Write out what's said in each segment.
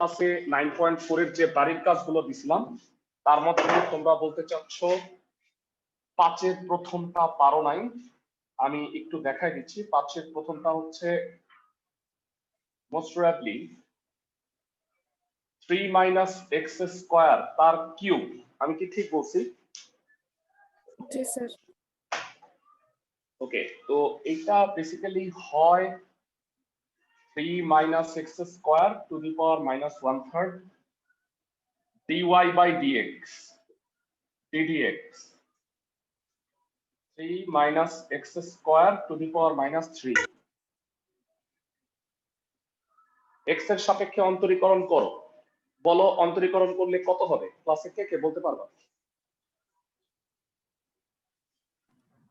ক্লাসে 9.4 এর যে বাড়ির কাজগুলো দিছিলাম তার মধ্যে তোমরা বলতে চাচ্ছ 5 এর প্রথমটা পারো নাই। আমি একটু দেখাই দিচ্ছি। 5 এর প্রথমটা হচ্ছে মোস্ট প্রবাবলি 3 - x স্কয়ার তার কিউব। আমি কি ঠিক বলছি? জি স্যার। ওকে, তো এটা বেসিক্যালি হয় 3 - x square to the power -1/3 dy by dx ddx 3 - x square to the power -3। x এর সাপেক্ষে অন্তরীকরণ করো। বলো অন্তরীকরণ করলে কত হবে? ক্লাসে কে কে বলতে পারবা?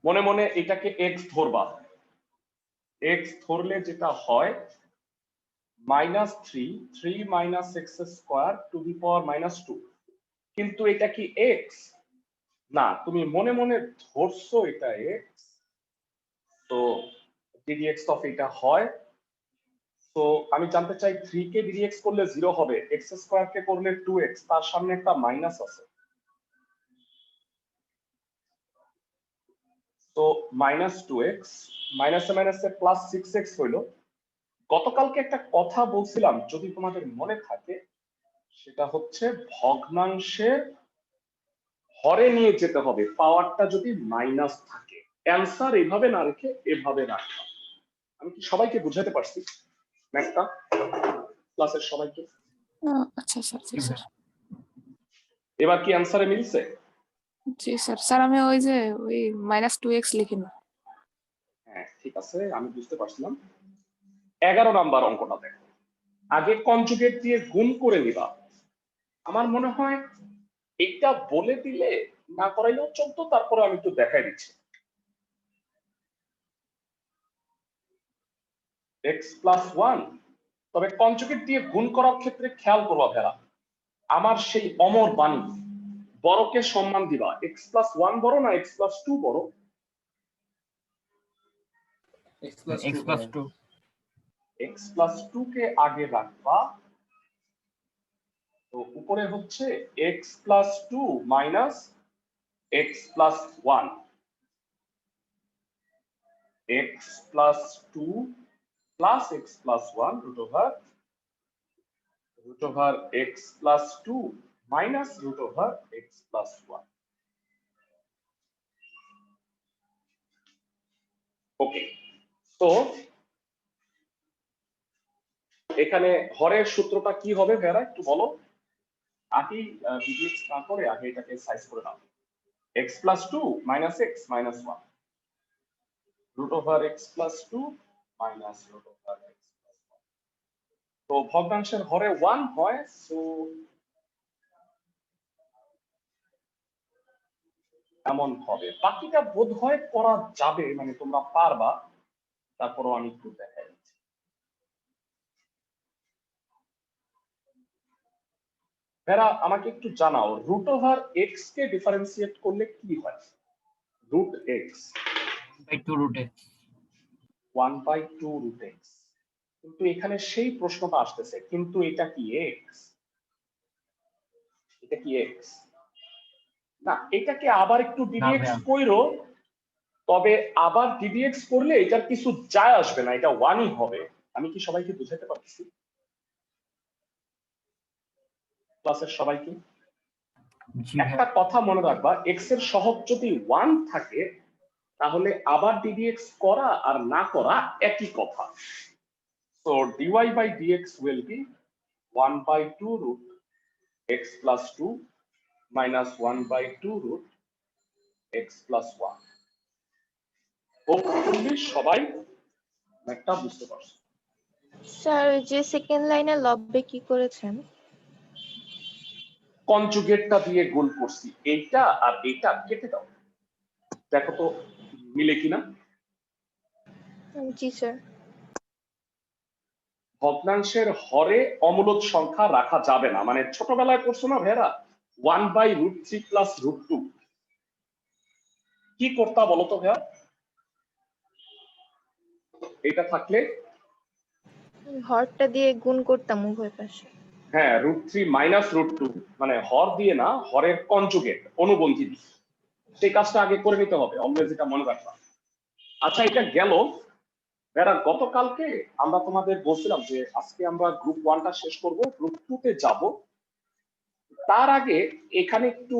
মনে মনে এটাকে x ধরবা। x ধরলে যেটা হয় -3 - x স্কয়ার টু দি পাওয়ার -2। কিন্তু এটা কি x? না, তুমি মনে মনে ধরছো এটা x, তো ddx অফ এটা হয়। তো আমি জানতে চাই 3 কে ddx করলে 0 হবে, x স্কয়ার কে করলে 2x, তার সামনে একটা মাইনাস আছে, তো -2x মাইনাসে মাইনাসে প্লাস 6x হইলো। গতকালকে একটা কথা বলছিলাম যদি তোমাদের মনে থাকে, সেটা হচ্ছে ভগ্নাংশের হরে নিয়ে যেতে হবে পাওয়ারটা যদি মাইনাস থাকে। অ্যান্সার এভাবে না রেখে এভাবে রাখা। আমি কি সবাইকে বুঝাতে পারছি ম্যাথটা? ক্লাসের সবাইকে? আচ্ছা স্যার। জি স্যার। এবার কি অ্যান্সারে মিলছে? জি স্যার। স্যার আমি ওই যে ওই -2x লিখিনি। হ্যাঁ ঠিক আছে, আমি বুঝতে পারছিলাম। 11 নাম্বার অঙ্কটা দেখো। আগে কনজুগেট দিয়ে গুণ করে নিবা। আমার মনে হয় এটা বলে দিলে না করাইলেও চলতো, তারপরে আমি একটু দেখাই দিচ্ছি। x + 1, তবে কনজুগেট দিয়ে গুণ করার ক্ষেত্রে খেয়াল করবা ভেড়া, আমার সেই অমর বাণী, বড়কে সম্মান দিবা। x + 1 বড় না x + 2 বড়? x + 2 x + 2 কে আগে রাখবা। তো উপরে হচ্ছে x + 2 - x + 1, x + 2 + x + 1 √(x + 2 - √(x + 1)। ওকে, তো এখানে হরের সূত্রটা কি হবে ভেড়া একটু বলো। আগে ddx না করে আগে এটাকে সাইজ করে নাও। x + 2 - x - 1 √(x + 2 - √(x + 1)। তো ভগ্নাংশের হরে 1 হয়, সো এমন হবে। বাকিটা বোধ হয় করা যাবে, মানে তোমরা পারবা, তারপরও আমি একটু দেখাই দিচ্ছি। ভেড়া আমাকে একটু জানাও, √(x কে ডিফারেন্সিয়েট করলে কি হয়? √(x) 1/2 √(x), কিন্তু এখানে সেই প্রশ্নটা আসতেছে, কিন্তু এটা কি x? এটা কি x? না, এটাকে আবার একটু ddx কইরো, তবে আবার ddx করলে এটার কিছু যায় আসবে না, এটা 1ই হবে। আমি কি সবাইকে বুঝাতে পারছি? ক্লাসের সবাইকে একটা কথা মনে রাখবা, x এর সহগ যদি 1 থাকে তাহলে আবার ddx করা আর না করা একই কথা। So dy by dx will be 1/2 √(x + 2 - 1/2 √(x + 1)। Hopefully সবাই একটা বুঝতে পারছো। স্যার যে সেকেন্ড লাইনে লব্বে কি করেছেন? কনজুগেটটা দিয়ে গুণ করছি, এইটা আর এইটা কেটে দাও, দেখো তো মিলে কিনা। জি স্যার। ভগ্নাংশের হরে অমূলদ সংখ্যা রাখা যাবে না, মানে ছোটবেলায় পড়ছো না ভেড়া 1/√3 + √2, কি করতা বলো তো ভেড়া? এটা থাকলে হরটা দিয়ে গুণ করতাম উভয় পাশে। হ্যাঁ √3 - √2 মানে হর দিয়ে না, হরের কনজুগেট, অনুবন্ধী দিয়ে। সেই কাজটা আগে করে নিতে হবে, অলওয়েজ এটা মনে রাখবা। আচ্ছা এটা গেল। এরা গতকালকে আমরা তোমাদের বলছিলাম যে আজকে আমরা গ্রুপ 1টা শেষ করব, গ্রুপ 2তে যাব। তার আগে এখানে একটু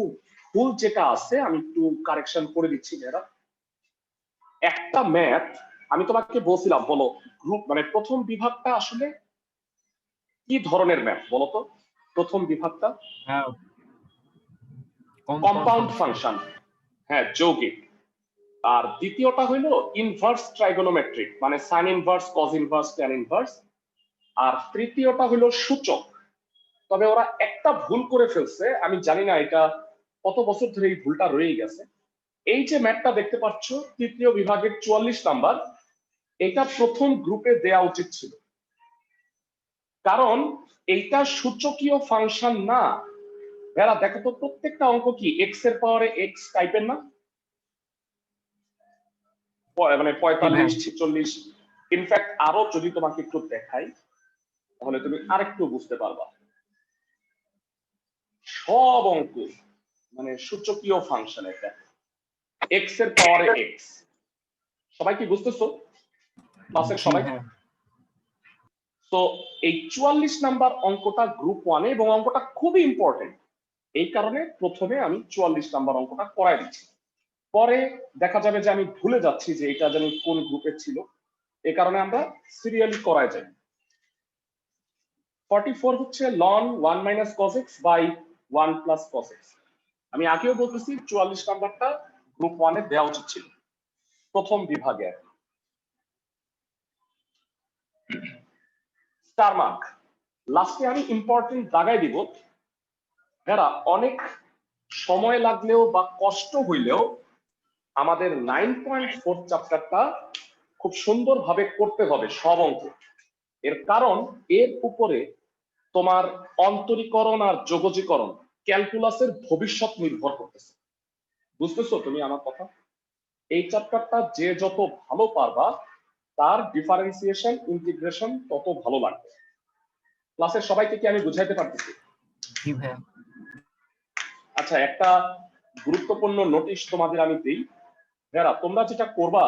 ভুল যেটা আছে আমি একটু কারেকশন করে দিচ্ছি এরা। একটা ম্যাথ আমি তোমাকে বলছিলাম, বলো গ্রুপ মানে প্রথম বিভাগটা আসলে কি ধরনের ম্যাথ বলো তো? প্রথম বিভাগটা হ্যাঁ কম্পাউন্ড ফাংশন, হ্যাঁ যৌগিক। আর দ্বিতীয়টা হইলো ইনভার্স ট্রাইগোনোমেট্রিক, মানে sine inverse, cos inverse, tan inverse. আর তৃতীয়টা হইলো সূচক। তবে ওরা একটা ভুল করে ফেলছে, আমি জানি না এটা কত বছর ধরে এই ভুলটা রয়ে গেছে। এই যে ম্যাথটা দেখতে পাচ্ছ তৃতীয় বিভাগের 44 নাম্বার, এটা প্রথম গ্রুপে দেয়া উচিত ছিল, কারণ এইটা সূচকীয় ফাংশন না। এরা দেখো তো প্রত্যেকটা অঙ্ক কি এক্স এর পাওয়ারে এক্স টাইপের না? মানে 45, 46, ইনফ্যাক্ট আরো যদি তোমাকে একটু দেখাই তাহলে তুমি আরেকটু বুঝতে পারবা। সব অঙ্ক মানে সূচকীয় ফাংশন, এটা এক্স এর পাওয়ারে এক্স। সবাই কি বুঝতেছো? ক্লাসের সবাই? তো এই 44 নাম্বার অঙ্কটা গ্রুপ 1-এ, এবং অঙ্কটা খুবই ইম্পর্টেন্ট। এই কারণে প্রথমে আমি 44 নাম্বার অঙ্কটা করাই দিচ্ছি। পরে দেখা যাবে যে আমি ভুলে যাচ্ছি যে এটা জানি কোন গ্রুপে ছিল, এই কারণে আমরা সিরিয়ালি করাই যাই। 44 হচ্ছে ln 1 - cos x by 1 + cos x। আমি আগেও বলতেছি 44 নাম্বারটা গ্রুপ 1-এ দেওয়া উচিত ছিল প্রথম বিভাগে। স্টার মার্ক লাস্টে আমি ইম্পর্টেন্ট দাগাই দিব। এরা অনেক সময় লাগলেও বা কষ্ট হইলেও আমাদের 9.4 চ্যাপ্টারটা খুব সুন্দরভাবে করতে হবে সব অঙ্ক। এর কারণ এর উপরে তোমার অন্তরীকরণ আর যোগজীকরণ, ক্যালকুলাসের ভবিষ্যৎ নির্ভর করতেছে। বুঝতেছো তুমি আমার কথা? এই চ্যাপ্টারটা যে যত ভালো পারবা তার ডিফারেন্সিয়েশন, ইন্টিগ্রেশন তত ভালো লাগবে। ক্লাসের সবাইকে কি আমি বুঝাইতে পারতেছি? জি ভাইয়া। আচ্ছা একটা গুরুত্বপূর্ণ নোটিশ তোমাদের আমি দিই। যারা তোমরা যেটা করবা,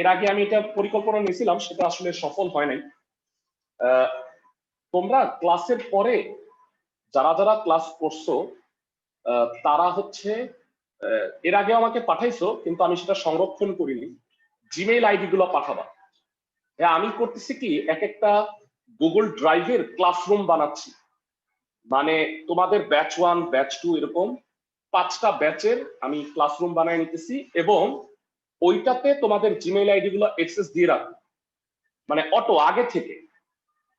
এর আগে আমি এটা পরিকল্পনা নিয়েছিলাম, সেটা আসলে সফল হয় নাই। তোমরা ক্লাসের পরে যারা যারা ক্লাস করছো তারা হচ্ছে এর আগে আমাকে পাঠাইছো, কিন্তু আমি সেটা সংরক্ষণ করিনি, জিমেইল আইডি গুলো পাঠাবা। হ্যাঁ আমি করতেছি কি এক একটা গুগল ড্রাইভের ক্লাসরুম বানাচ্ছি, মানে তোমাদের ব্যাচ 1, ব্যাচ 2 এরকম 5টা ব্যাচের আমি ক্লাসরুম বানায় নিতেছি, এবং ওইটাতে তোমাদের জিমেইল আইডি গুলো অ্যাক্সেস দিয়ে রাখবো, মানে অটো আগে থেকে।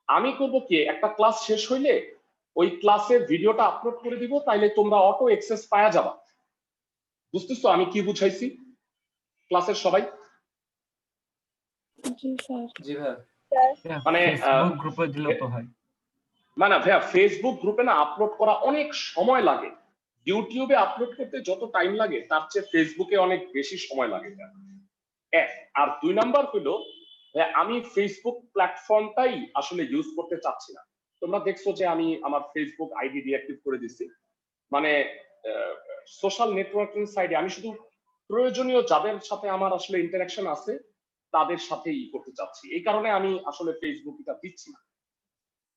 আমি করব কি একটা ক্লাস শেষ হইলে ওই ক্লাসের ভিডিওটা আপলোড করে দিব, তাইলে তোমরা অটো অ্যাক্সেস পাওয়া যাবা। বুঝতেছো আমি কি বুঝাইছি ক্লাসের সবাই? জি স্যার। জি ভাই। মানে ফেসবুক গ্রুপে দিলে তো হয় না ভাইয়া, ফেসবুক গ্রুপে না আপলোড করা অনেক সময় লাগে। ইউটিউবে আপলোড করতে যত টাইম লাগে তার চেয়ে ফেসবুকে অনেক বেশি সময় লাগে। এক আর 2 নাম্বার হলো আমি ফেসবুক প্ল্যাটফর্মটাই আসলে ইউজ করতে চাচ্ছি না। তোমরা দেখছো যে আমি আমার ফেসবুক আইডি ডিঅ্যাক্টিভ করে দিচ্ছি, মানে সোশ্যাল নেটওয়ার্কিং সাইটে আমি শুধু প্রয়োজনীয় যাদের সাথে আমার আসলে ইন্টারাকশন আছে তাদের সাথেই করতে চাচ্ছি, এই কারণে আমি আসলে ফেসবুক এটা দিচ্ছি না।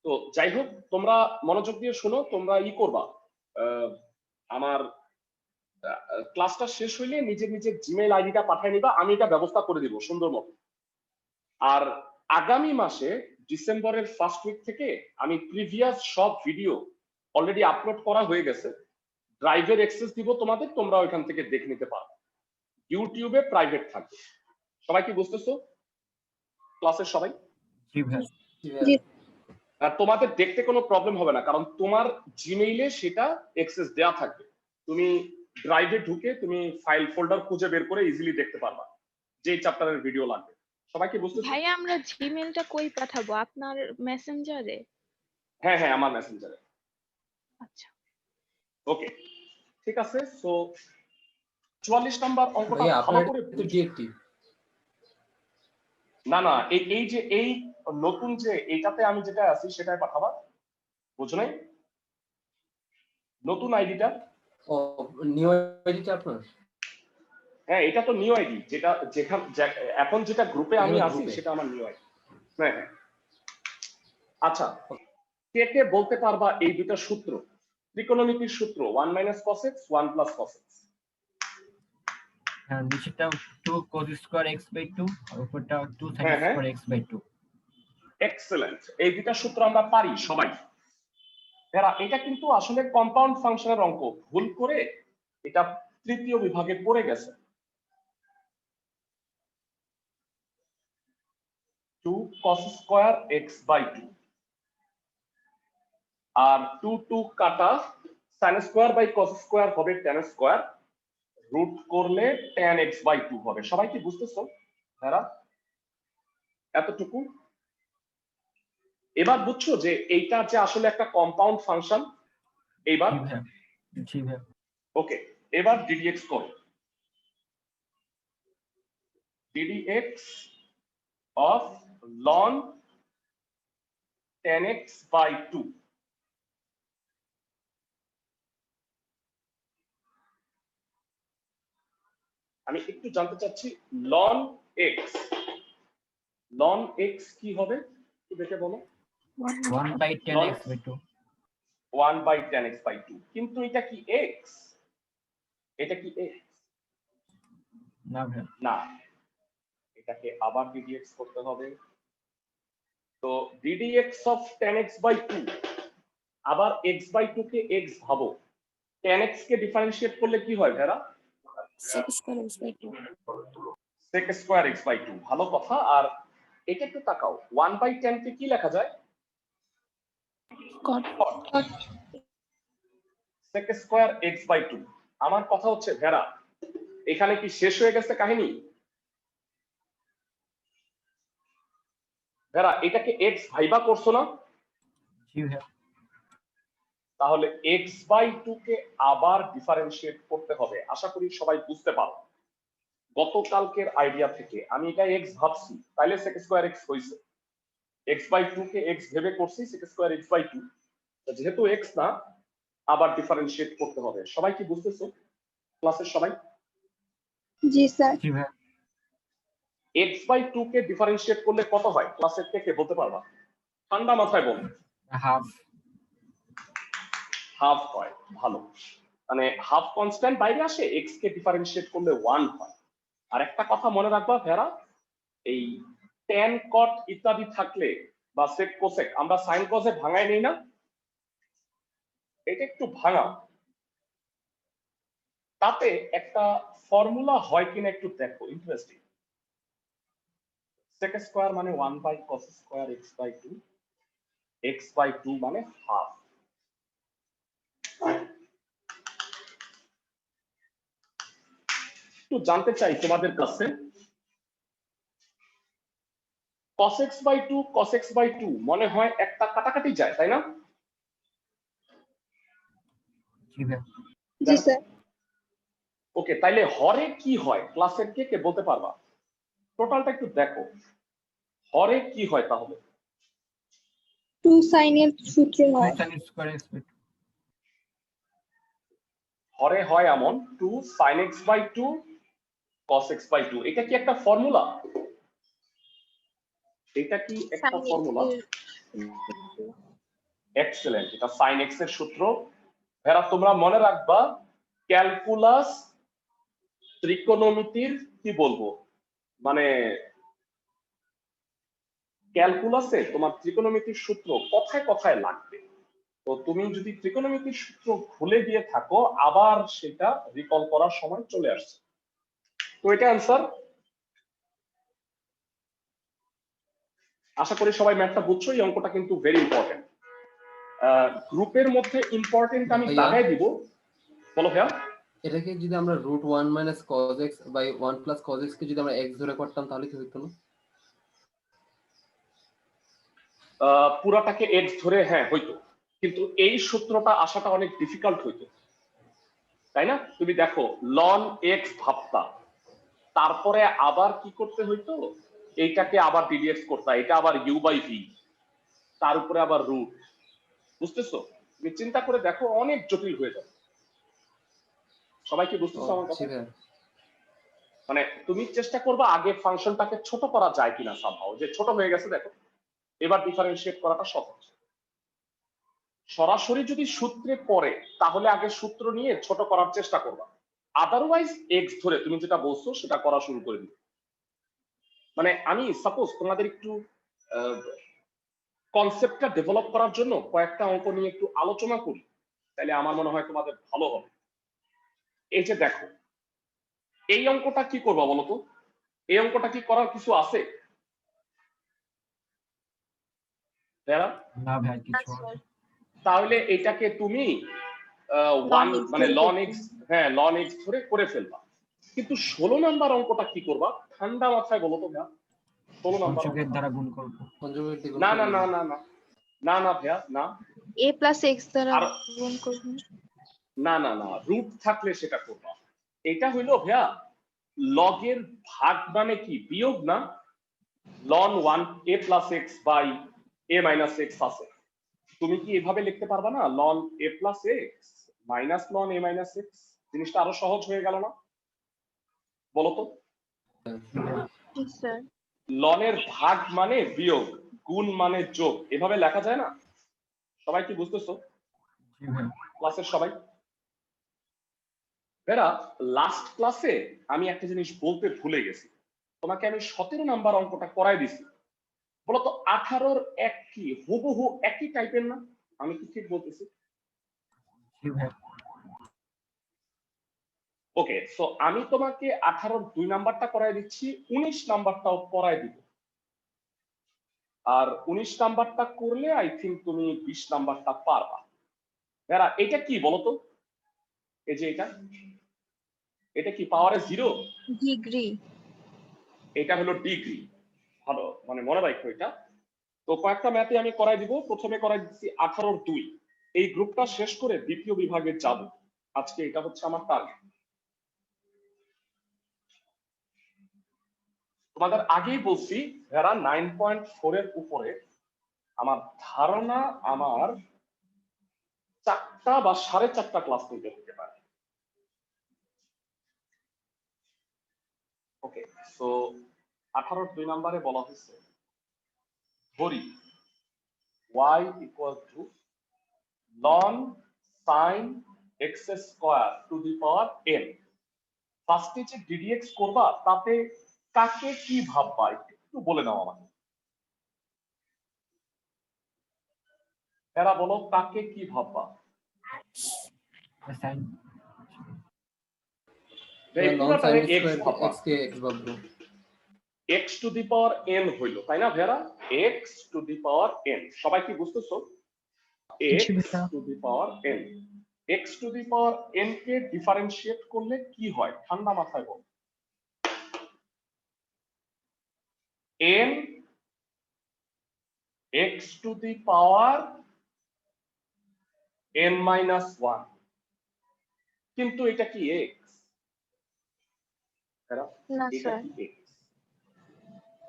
তো যাই হোক তোমরা মনোযোগ দিয়ে শোনো, তোমরা করবা আমার ক্লাসটা শেষ হইলে নিজের নিজের জিমেইল আইডিটা পাঠিয়ে নিবা, আমি এটা ব্যবস্থা করে দিব সুন্দর মতো। আর আগামী মাসে ডিসেম্বরের ফার্স্ট উইক থেকে আমি প্রিভিয়াস সব ভিডিও অলরেডি আপলোড করা হয়ে গেছে, ড্রাইভের অ্যাক্সেস দিব তোমাদের, তোমরা ওইখান থেকে দেখে নিতে পারো। ইউটিউবে প্রাইভেট থাকবে। সবাই কি বুঝতেছো ক্লাসের সবাই? জি ভাই। জি। আর তোমাদের দেখতে কোনো প্রবলেম হবে না, কারণ তোমার জিমেইলে সেটা অ্যাক্সেস দেয়া থাকবে। তুমি ড্রাইভে ঢুকে তুমি ফাইল ফোল্ডার খুঁজে বের করে ইজিলি দেখতে পারবা যে চ্যাপ্টারের ভিডিও লাগবে। সবাই কি বুঝতেছো? ভাইয়া আমরা জিমেইলটা কই পাঠাবো? আপনার মেসেঞ্জারে? হ্যাঁ হ্যাঁ আমার মেসেঞ্জারে। আচ্ছা ওকে ঠিক আছে। সো 44 নাম্বার অঙ্কটা ভাইয়া ভালো আপনার করে তো ডিএক্টিভ। না এই যে এই নতুন যে এইটাতে আমি যেটা আছি সেটাই পাঠাবা, বুঝো নাই? নতুন আইডিটা, ও নিউ আইডিটা আপনার? হ্যাঁ এটা তো নিউ আইডি, যেটা এখন যেটা গ্রুপে আমি এখানে আছি গ্রুপে। সেটা আমার নিউ আইডি। হ্যাঁ হ্যাঁ। আচ্ছা, কে কে বলতে পারবা এই দুটা সূত্র, ত্রিকোণমিতির সূত্র 1 - cos x 1 + cos x? হ্যাঁ, নিচেরটা 2 cos স্কয়ার x বাই 2 আর উপরটা 2 sin হ্যাঁ, হ্যাঁ। Square x by 2। এক্সেলেন্ট, এই দুটা সূত্র আমরা পারি সবাই। এরা এটা কিন্তু আসলে কম্পাউন্ড ফাংশনের অঙ্ক, ভুল করে এটা তৃতীয় বিভাগে পড়ে গেছে। 2 cos স্কয়ার x বাই 2 আর 2 কাটা sin square by cos square হবে tan স্কয়ার, রুট করলে tan x বাই 2 হবে। সবাই কি বুঝতেছো এরা এতটুকু? এবার বুঝছো যে এইটা যে আসলে একটা কম্পাউন্ড ফাংশন। এইবার জি ভাইয়া, জি ভাইয়া। ওকে, এবার ddx করো। ddx of ln tan x by 2। আমি একটু জানতে চাচ্ছি ln x, ln x কি হবে একটু দেখে বলো। 1 by 10 x by 2। 1/tan x by 2, কিন্তু এটা কি x? এটা কি x? না ভাইয়া, না, এটাকে আবার ddx করতে হবে। তো ddx of tan x by 2, আবার x by 2 কে x ভাবো, tan x কে ডিফারেন্সিয়েট করলে কি হয় ভেরা? sec square x by 2 sec square x by 2, ভালো কথা। আর এটা একটু তাকাও, 1/tan কে কি লেখা যায়? cot sec square x by 2। আমার কথা হচ্ছে ভেরা, এখানে কি শেষ হয়ে গেছে কাহিনী? ভেরা এটাকে x ভাইবা করছো না? জি ভাইয়া। তাহলে x বাই 2 কে আবার ডিফারেন্সিয়েট করতে হবে। আশা করি সবাই বুঝতে পারো। গতকালকের আইডিয়া থেকে আমি এটা x ভাবছি, তাইলে sec স্কয়ার x হইছে। x বাই 2 কে x ভেবে করছি sec স্কয়ার x বাই 2, যেহেতু x না, আবার ডিফারেন্সিয়েট করতে হবে। সবাই কি বুঝতেছো ক্লাসের সবাই? জি স্যার। জি ভাইয়া। x বাই 2 কে ডিফারেন্সিয়েট করলে কত হয় ক্লাসের কে বলতে পারবা? ঠান্ডা মাথায় বলো। হাফ। হাফ হয়, ভালো। মানে হাফ কনস্ট্যান্ট বাইরে আসে, x কে ডিফারেন্সিয়েট করলে 1 হয়। আর একটা কথা মনে রাখবা ভেরা, এই tan cot ইত্যাদি থাকলে বা sec cosec আমরা sin cos এ ভাঙাই নেই না, এটা একটু ভাঙাও, তাতে একটা ফর্মুলা হয় কিনা একটু দেখো, ইন্টারেস্টিং। sec স্কয়ার মানে 1/cos square x by 2, x by 2 মানে হাফ। একটু জানতে চাই তোমাদের কাছে, cos x by 2 cos x by 2 মনে হয় একটা কাটাকাটি যায়, তাই না? জি ভাইয়া। জি স্যার। ওকে, তাইলে হরে কি হয় ক্লাসের কে বলতে পারবা? টোটালটা একটু দেখো, হরে কি হয় তাহলে? 2 sin এর সূত্র 2 হয়। sin square x by 2। হরে হয় এমন 2 sin x by 2 cos x by 2। এটা কি একটা ফর্মুলা? এটা কি একটা sin x ফর্মুলা? এর এক্সেলেন্ট, এটা sin x এর সূত্র। ভেরা তোমরা মনে রাখবা, ক্যালকুলাস ত্রিকোণমিতির কি বলবো, মানে ক্যালকুলাসে তোমার ত্রিকোণমিতির সূত্র কথায় কথায় লাগবে। তো তুমি যদি ত্রিকোণমিতির সূত্র ভুলে গিয়ে থাকো, আবার সেটা রিকল করার সময় চলে আসছে। তো এটা অ্যান্সার। আশা করি সবাই ম্যাথটা বুঝছো। এই অঙ্কটা কিন্তু ভেরি ইম্পর্টেন্ট। গ্রুপের মধ্যে ইম্পর্টেন্ট আমি ভাইয়া? লাগাই দিব। বলো ভাইয়া। এটাকে যদি আমরা √1 - cos x by 1 + cos x কে যদি আমরা x ধরে করতাম তাহলে কি হতো না? পুরাটাকে x ধরে হ্যাঁ হইতো, কিন্তু এই সূত্রটা আসাটা অনেক ডিফিকাল্ট হইতো, তাই না? তুমি দেখো ln x ভাবতা, তারপরে আবার কি করতে হইতো, এইটাকে আবার ডিডিএক্স করতে হয়, এটা আবার ইউ বাই ভি, তার উপরে আবার রুট। বুঝতেছো? তুমি চিন্তা করে দেখো, অনেক জটিল হয়ে যাবে। সবাই কি বুঝতেছো আমার কথা? জি ভাইয়া। মানে তুমি চেষ্টা করবা আগে ফাংশনটাকে ছোট করা যায় কিনা, সামহাও যে ছোট হয়ে গেছে দেখো, এবার ডিফারেন্সিয়েট করাটা সহজ। সরাসরি যদি সূত্রে পড়ে তাহলে আগে সূত্র নিয়ে ছোট করার চেষ্টা করবা, আদারওয়াইজ এক্স ধরে তুমি যেটা বলছো সেটা করা শুরু করে দিবে। মানে আমি সাপোজ তোমাদের একটু কনসেপ্টটা ডেভেলপ করার জন্য কয়েকটা অঙ্ক নিয়ে একটু আলোচনা করি, তাহলে আমার মনে হয় তোমাদের ভালো হবে। এই যে দেখো, এই অঙ্কটা কি করবা বলো তো? এই অঙ্কটা কি করার কিছু আছে? না ভাই কিছু স্যার তাহলে এটাকে তুমি ln x মানে ধরে লন করতে এক্স, হ্যাঁ লন এক্স ধরে করে ফেলবা। কিন্তু 16 নাম্বার অঙ্কটা কি করবা ঠান্ডা মাথায় বলো তো ভাইয়া? 16 নাম্বার পঞ্চকের দ্বারা গুণ করব। কনজুগেট দিয়ে গুণ না করে না দিবো। না না না না না ভাইয়া, না a প্লাস x দ্বারা আর গুণ করব। না না না, রুট থাকলে সেটা করবা। এটা হইলো ভাইয়া লগের ভাগ মানে কি বিয়োগ না? লন 1 a plus x by a minus x আছে, তুমি কি এভাবে লিখতে পারবা না? লন a প্লাস এক্স মাইনাস লন a মাইনাস এক্স, জিনিসটা আরো সহজ হয়ে গেল না? বলো তো। জি স্যার। লনের ভাগ মানে বিয়োগ, গুণ মানে যোগ, এভাবে লেখা যায় না? সবাই কি বুঝতেছো? জি ভাই। ক্লাসের সবাই? বেরা, লাস্ট ক্লাসে আমি একটা জিনিস বলতে ভুলে গেছি, তোমাকে আমি 17 নাম্বার অঙ্কটা করাই দিছি। বলতো 18-র এক কি হুবহু একই টাইপের না? আমি কি ঠিক বলতেছি? জি ভাই। ওকে, সো আমি তোমাকে 18-র 2 নাম্বারটা করাই দিচ্ছি, 19 নাম্বারটাও করাই দিব। আর 19 নাম্বারটা করলে আই থিংক তুমি 20 নাম্বারটা পারবা। বেরা, এটা কি বলতো? এই যে এটা কি পাওয়ারে 0? ডিগ্রি। এটা হলো ডিগ্রি। ভালো, মানে মনে রাখো এটা। তো কয়েকটা ম্যাথে আমি করাই দিব। প্রথমে করাই দিচ্ছি 18-র 2। এই গ্রুপটা শেষ করে দ্বিতীয় বিভাগে যাব আজকে, এটা হচ্ছে আমার টার্গেট। তোমাদের আগেই বলছি যারা 9.4 এর উপরে আমার ধারণা আমার 4টা বা 4.5টা ক্লাস নিতে হতে পারে। ওকে, সো 18-র 2 নম্বরে বলা হয়েছে ধরি y equal to ln sin x square to the power n। ফার্স্টে যে ডিডিএক্স করবা তাতে কাকে কি ভাববা একটু বলে নাও আমাকে। এরা বলো কাকে কি ভাববা? সাইন লন সাইন x স্কয়ার ভাববা, x কে x ভাববো। x to the power n হইলো, তাই না ভেরা? x to the power n, সবাই কি বুঝতেছো? x to the power n, x to the power n কে ডিফারেন্সিয়েট করলে কি হয় ঠান্ডা মাথায় বল। n x to the power n minus 1, কিন্তু এটা কি x? না এটা স্যার। কি x?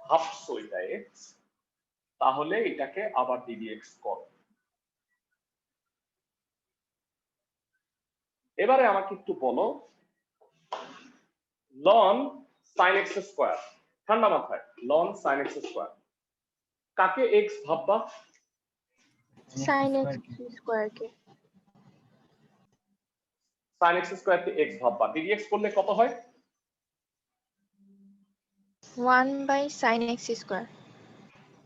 ভাবছো এটা x, তাহলে এটাকে আবার ডিডিএক্স করো। এবারে আমাকে একটু বলো লন sin x স্কয়ার, ঠান্ডা মাথায় লন sin x স্কয়ার কাকে x ভাববা? sin x স্কয়ার কে। sin x স্কয়ার কে x ভাববা, ডিডিএক্স করলে কত হয়? 1/sin x square.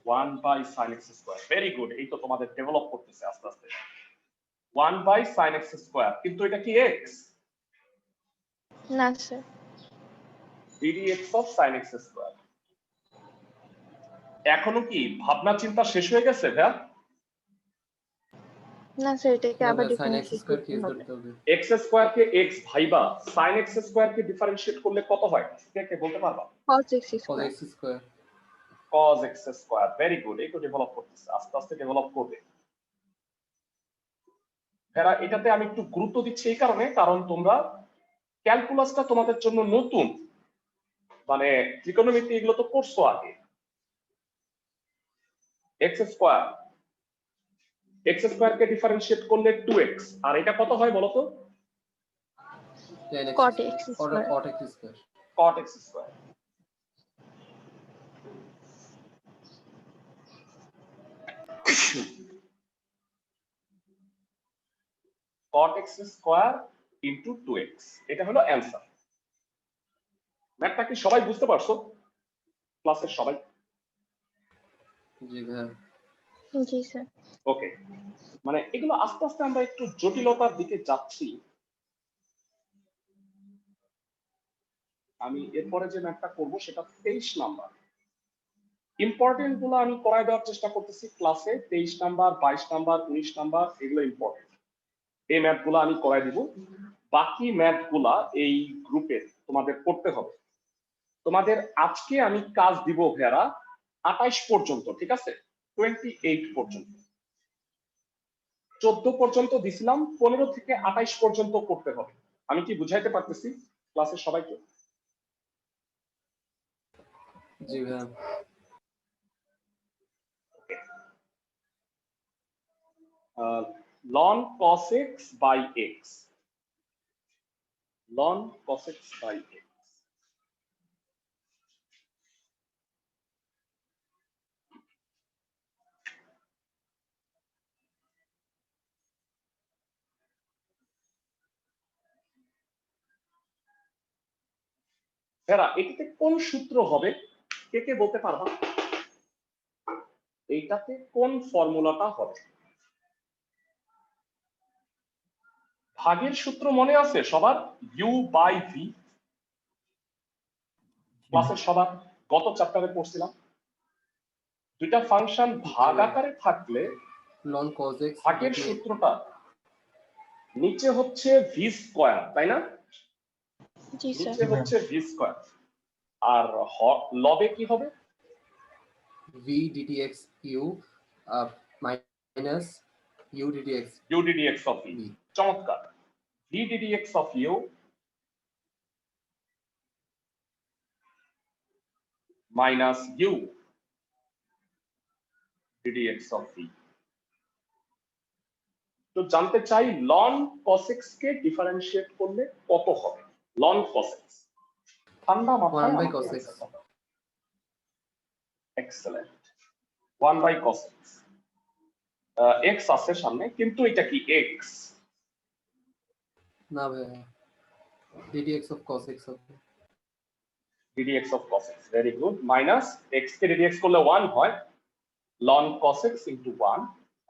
1/sin x square, very good. এই তো তোমাদের ডেভেলপ করতেছে আস্তে আস্তে। 1/sin x স্কয়ার, কিন্তু এটা কি x? না sir. ddx of sin x square. এখনো কি ভাবনা চিন্তা শেষ হয়ে গেছে ভাইয়া? না স্যার, এটাকে আবার সাইন x ডিফারেন্সিয়েট স্কয়ার করতে কে হবে। ধরতে হবে। x স্কয়ার কে x ভাইবা, sin x স্কয়ার কে ডিফারেন্সিয়েট করলে কত হয় কে কে বলতে পারবা? cos x cos square. x square. cos x square, very good. এই তো ডেভেলপ করতেছে, আস্তে আস্তে ডেভেলপ করবে। এরা এটাতে আমি একটু গুরুত্ব দিচ্ছি এই কারণে, কারণ তোমরা ক্যালকুলাসটা তোমাদের জন্য নতুন, মানে ত্রিকোণমিতি এগুলো তো করছো আগে, এক্স স্কোয়ার কে ডিফারেন্সিয়েট করলে 2x, আর এটা কত হয় বলো তো? 10x Cot x square, square. cot x square. cot x square. cot x square into 2x, এটা হলো অ্যান্সার। ম্যাথটা কি সবাই বুঝতে পারছো? ক্লাসের সবাই? জি ভাইয়া। জি স্যার। ওকে, মানে এগুলো আস্তে আস্তে আমরা একটু জটিলতার দিকে যাচ্ছি। আমি এরপরে যে ম্যাথটা করব সেটা 23 নাম্বার। ইম্পর্টেন্ট গুলো আমি করায় দেওয়ার চেষ্টা করতেছি ক্লাসে। 23 নাম্বার, 22 নাম্বার, 19 নাম্বার, এগুলো ইম্পর্টেন্ট। এই ম্যাথ গুলো আমি করাই দিব। বাকি ম্যাথ গুলা এই গ্রুপে তোমাদের করতে হবে। তোমাদের আজকে আমি কাজ দিব ভেরা 28 পর্যন্ত, ঠিক আছে? 28 পর্যন্ত। 14 পর্যন্ত দিছিলাম, 15 থেকে 28 পর্যন্ত করতে হবে। আমি কি বুঝাইতে পারতেছি ক্লাসের সবাইকে? জি ভাইয়া। ln cos x by x, ln cos x by x। এটাতে কোন সূত্র হবে? কে কে বলতে পারবা? এইটাতে কোন ফর্মুলাটা হবে? ভাগের সূত্র মনে আছে সবার? u by v। ক্লাসের সবার গত চ্যাপ্টারে পড়ছিলাম। দুইটা ফাংশন ভাগ আকারে থাকলে ln cos x ভাগের সূত্রটা নিচে হচ্ছে v স্কয়ার, তাই না? জি স্যার। নিচে হচ্ছে v স্কয়ার, আর লবে কি হবে? v ddx u minus u ddx u ddx of v। চমৎকার। v ddx of u minus u ddx of v। তো জানতে চাই ln cos x কে ডিফারেন্সিয়েট করলে কত হবে? ln cos x ঠান্ডা মাথায় 1 by cos x। Excellent. 1 by cos x। x আছে সামনে, কিন্তু এটা কি x? না ভাইয়া, ddx of cos x হবে। ddx of cos x, very good. Minus x K ddx করলে 1 হয়, ln cos x into 1,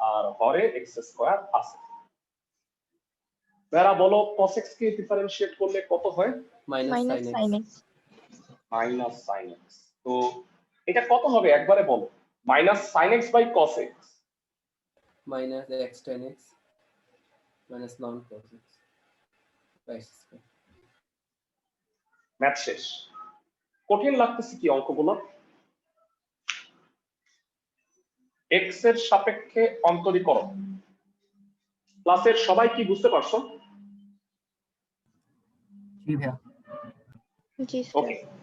আর হরে x স্কয়ার আছে। বেরা বলো cos x কে ডিফারেন্সিয়েট করলে কত হয়? minus Minus sin sin x। x. Minus sin x। তো এটা কত হবে একবারে বলো? Minus sin x by cos x। minus x tan x minus ln cos x by x square। Math শেষ। কঠিন লাগতেছে কি অঙ্কগুলো? x এর সাপেক্ষে অন্তরীকরণ। ক্লাসের সবাই কি বুঝতে পারছো? জি ভাইয়া। জি ওকে, স্যার।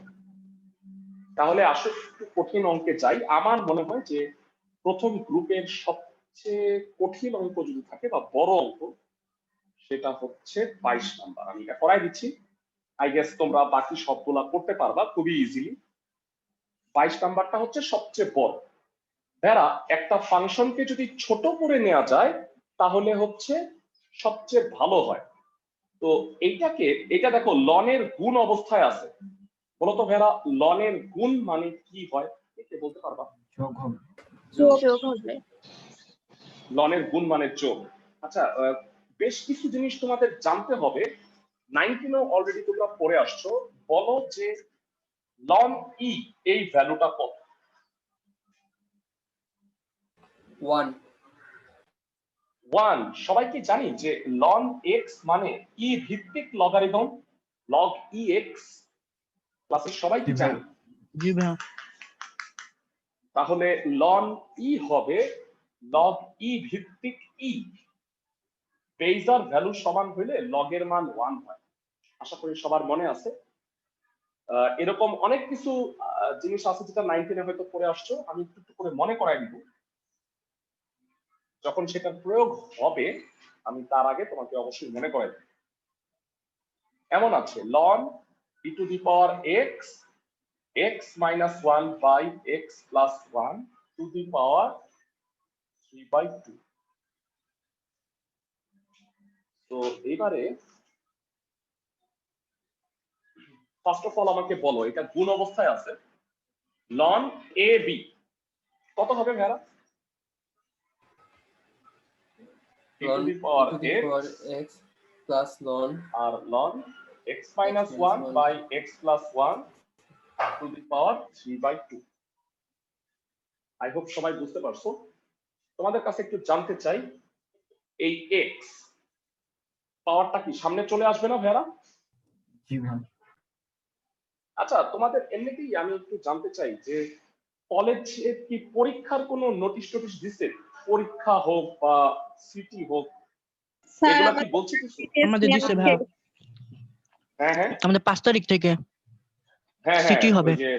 তাহলে আসো একটু কঠিন অঙ্কে যাই। আমার মনে হয় যে প্রথম গ্রুপের সবচেয়ে কঠিন অঙ্ক যদি থাকে বা বড় অঙ্ক, সেটা হচ্ছে 22 নাম্বার। আমি এটা করাই দিচ্ছি। আই গেস তোমরা বাকি সবগুলা করতে পারবা খুবই ইজিলি। 22 নাম্বারটা হচ্ছে সবচেয়ে বড়। ভেরা একটা ফাংশনকে যদি ছোট করে নেওয়া যায় তাহলে হচ্ছে সবচেয়ে ভালো হয়। তো এটা দেখো লনের গুণ অবস্থায় আছে। বলতো ভেরা, লনের গুণ মানে কি হয়? একে বলতে পারবা? যোগ হবে। যোগ হবে। লনের গুণ মানে যোগ। আচ্ছা, বেশ কিছু জিনিস তোমাদের জানতে হবে। 19 অলরেডি তোমরা পড়ে আসছো। বলো যে লন ই এই ভ্যালুটা কত? 1। 1। সবাই কি জানি যে লন এক্স মানে ই ভিত্তিক লগারিদম, লগ ই এক্স? ক্লাসের সবাই কি জানি? জি ভাইয়া। তাহলে লন ই হবে লগ ই ভিত্তিক ই। বেজার ভ্যালু সমান হইলে লগের মান 1 হয়। আশা করি সবার মনে আছে। এরকম অনেক কিছু জিনিস আছে যেটা 19 হয়তো পড়ে আসছো। আমি একটু একটু করে মনে করাই দিব। যখন সেটা প্রয়োগ হবে আমি তার আগে তোমাকে অবশ্যই মনে করে দেব। এমন আছে ln e two the power x x minus 1 by x plus 1 to the power 3/2। তো এবারে ফার্স্ট অফ অল আমাকে বলো এটা গুণ অবস্থায় আছে ln a b কত হবে ভাইরা? e to the power x plus ln আর ln x minus 1 by x plus 1 to the power 3/2। I hope সবাই বুঝতে পারছো। তোমাদের কাছে একটু জানতে চাই এই x পাওয়ারটা কি সামনে চলে আসবে না ভাইরা? জি ভাই। আচ্ছা তোমাদের এমনিতেই আমি একটু জানতে চাই যে কলেজে কি পরীক্ষার কোনো নোটিশ টোটিশ দিছে? পরীক্ষা হোক বা সিটি হোক স্যার এগুলা কি বলছে কিছু? আমাদের দিছে ভাই, হ্যাঁ হ্যাঁ আমাদের 5 তারিখ থেকে হ্যাঁ সিটি হবে। ওই যে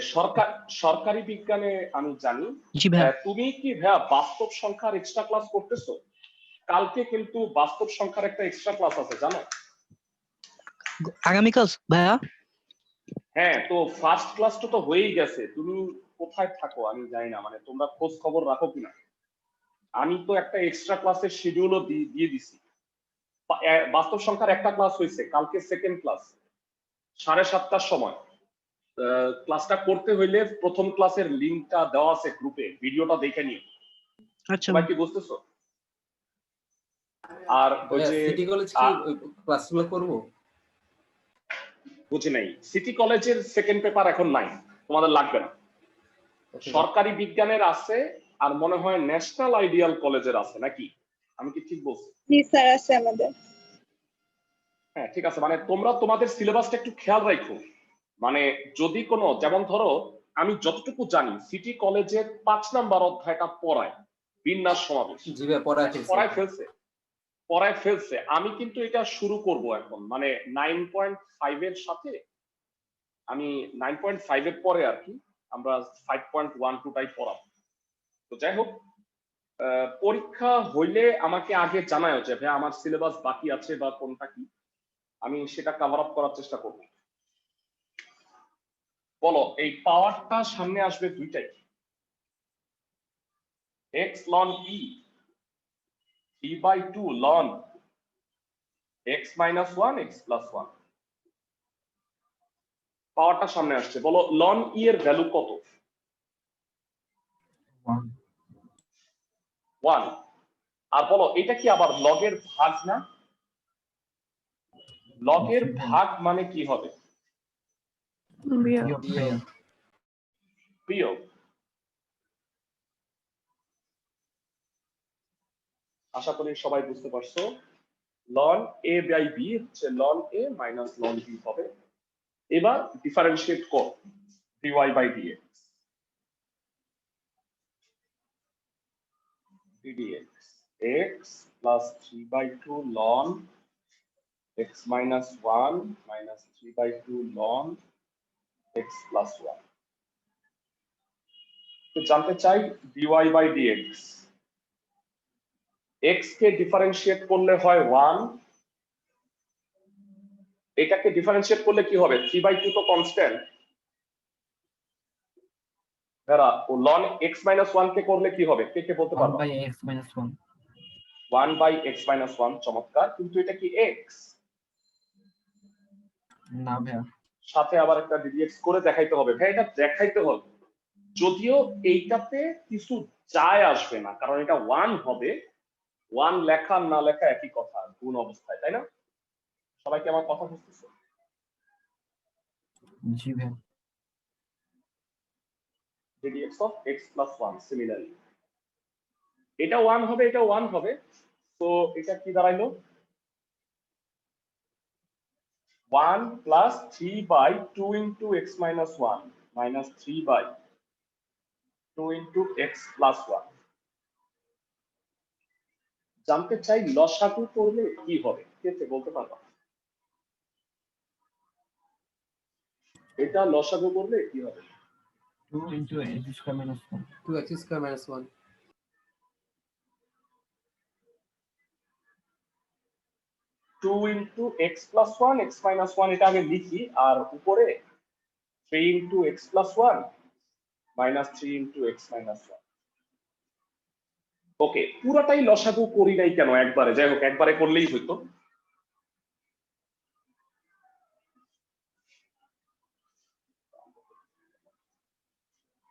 সরকারি বিজ্ঞানে আমি জানি। জি ভাই। তুমি কি ভাইয়া বাস্তব সংখ্যার এক্সট্রা ক্লাস করতেছো? কালকে কিন্তু বাস্তব সংখ্যার একটা এক্সট্রা ক্লাস আছে জানো? আগামীকাল ভাইয়া? হ্যাঁ তো ফার্স্ট ক্লাসটা তো হয়েই গেছে, তুমি কোথায় থাকো আমি জানি না, মানে তোমরা খোঁজ খবর রাখো কিনা। আমি তো একটা এক্সট্রা ক্লাসের শিডিউলও দিয়ে দিছি। বাস্তব সংখ্যার একটা ক্লাস হয়েছে কালকে, সেকেন্ড ক্লাস 7:30টার সময়। ক্লাসটা করতে হইলে প্রথম ক্লাসের লিংকটা দেওয়া আছে গ্রুপে, ভিডিওটা দেখে নিও। আচ্ছা সবাই কি বুঝতেছো? আর ওই যে সিটি কলেজ কি ক্লাসগুলো করব? বুঝি নাই, সিটি কলেজের সেকেন্ড পেপার এখন নাই, তোমাদের লাগবে না। সরকারি বিজ্ঞানের আছে আর মনে হয় ন্যাশনাল আইডিয়াল কলেজের আছে, নাকি আমি কি ঠিক বলছি? জি স্যার আছে আমাদের। হ্যাঁ ঠিক আছে, মানে তোমরা তোমাদের সিলেবাসটা একটু খেয়াল রাখো। মানে যদি কোনো, যেমন ধরো আমি যতটুকু জানি সিটি কলেজের 5 নাম্বার অধ্যায়টা পড়ায় বিন্যাস সমাবেশ। জি ভাই পড়ায় ফেলছে। আমি কিন্তু এটা শুরু করব এখন, মানে 9.5 এর সাথে আমি 9.5 এর পরে আর কি আমরা 5.12টাই পড়াবো। তো যাই হোক, পরীক্ষা হইলে আমাকে আগে জানাও যে ভাই আমার সিলেবাস বাকি আছে বা কোনটা কি, আমি সেটা কভার আপ করার চেষ্টা করব। বলো এই পাওয়ারটা সামনে আসবে দুইটাই, x ln e 3/2 ln x minus 1 x plus 1। পাওয়ারটা সামনে আসছে, বলো ln e এর ভ্যালু কত? 1। আর বলো এটা কি আবার লগের ভাগ না? লগের ভাগ মানে কি হবে? বিয়োগ। আশা করি সবাই বুঝতে পারছো। ln a বাই b হচ্ছে ln a minus ln b হবে। এবার ডিফারেন্সিয়েট কর dy by dx। ddx x plus 3/2 ln x minus 1 minus 3/2 ln x plus 1। তো জানতে চাই dy বাই dx। x কে ডিফারেন্সিয়েট করলে হয় 1, এটাকে ডিফারেন্সিয়েট করলে কি হবে? 3/2 তো কনস্ট্যান্ট। ভাইরা ও ln x minus 1 কে করলে কি হবে? কে বলতে পারবে? 1/x minus 1। 1/x minus 1, চমৎকার। কিন্তু এটা কি x? না ভাইয়া। সাথে আবার একটা ddx করে দেখাইতে হবে। ভাই এটা দেখাইতে হবে, যদিও এইটাতে কিছু যায় আসবে না, কারণ এটা 1 হবে। 1 লেখা না লেখা একই কথা গুণ অবস্থায়, তাই না? সবাই কি আমার কথা বুঝতেছে? জি ভাইয়া। ddx of x plus 1 similarly এটা 1 হবে, এটা 1 হবে। তো এটা কি দাঁড়াইলো? 1 plus 3/2 into x minus 1 minus 3/2 into x plus 1। জানতে চাই লসাগু করলে কি হবে? কে বলতে পারবা? এটা লসাগু করলে কি হবে? 2 into x square minus 1। 2x square minus 1। 2 into x plus one x minus one এটা আগে লিখি, আর উপরে 3 into x plus one minus 3 into x minus one. Okay, পুরাটাই লসাগু করি নাই কেন একবারে, যাই হোক একবারে করলেই হইতো।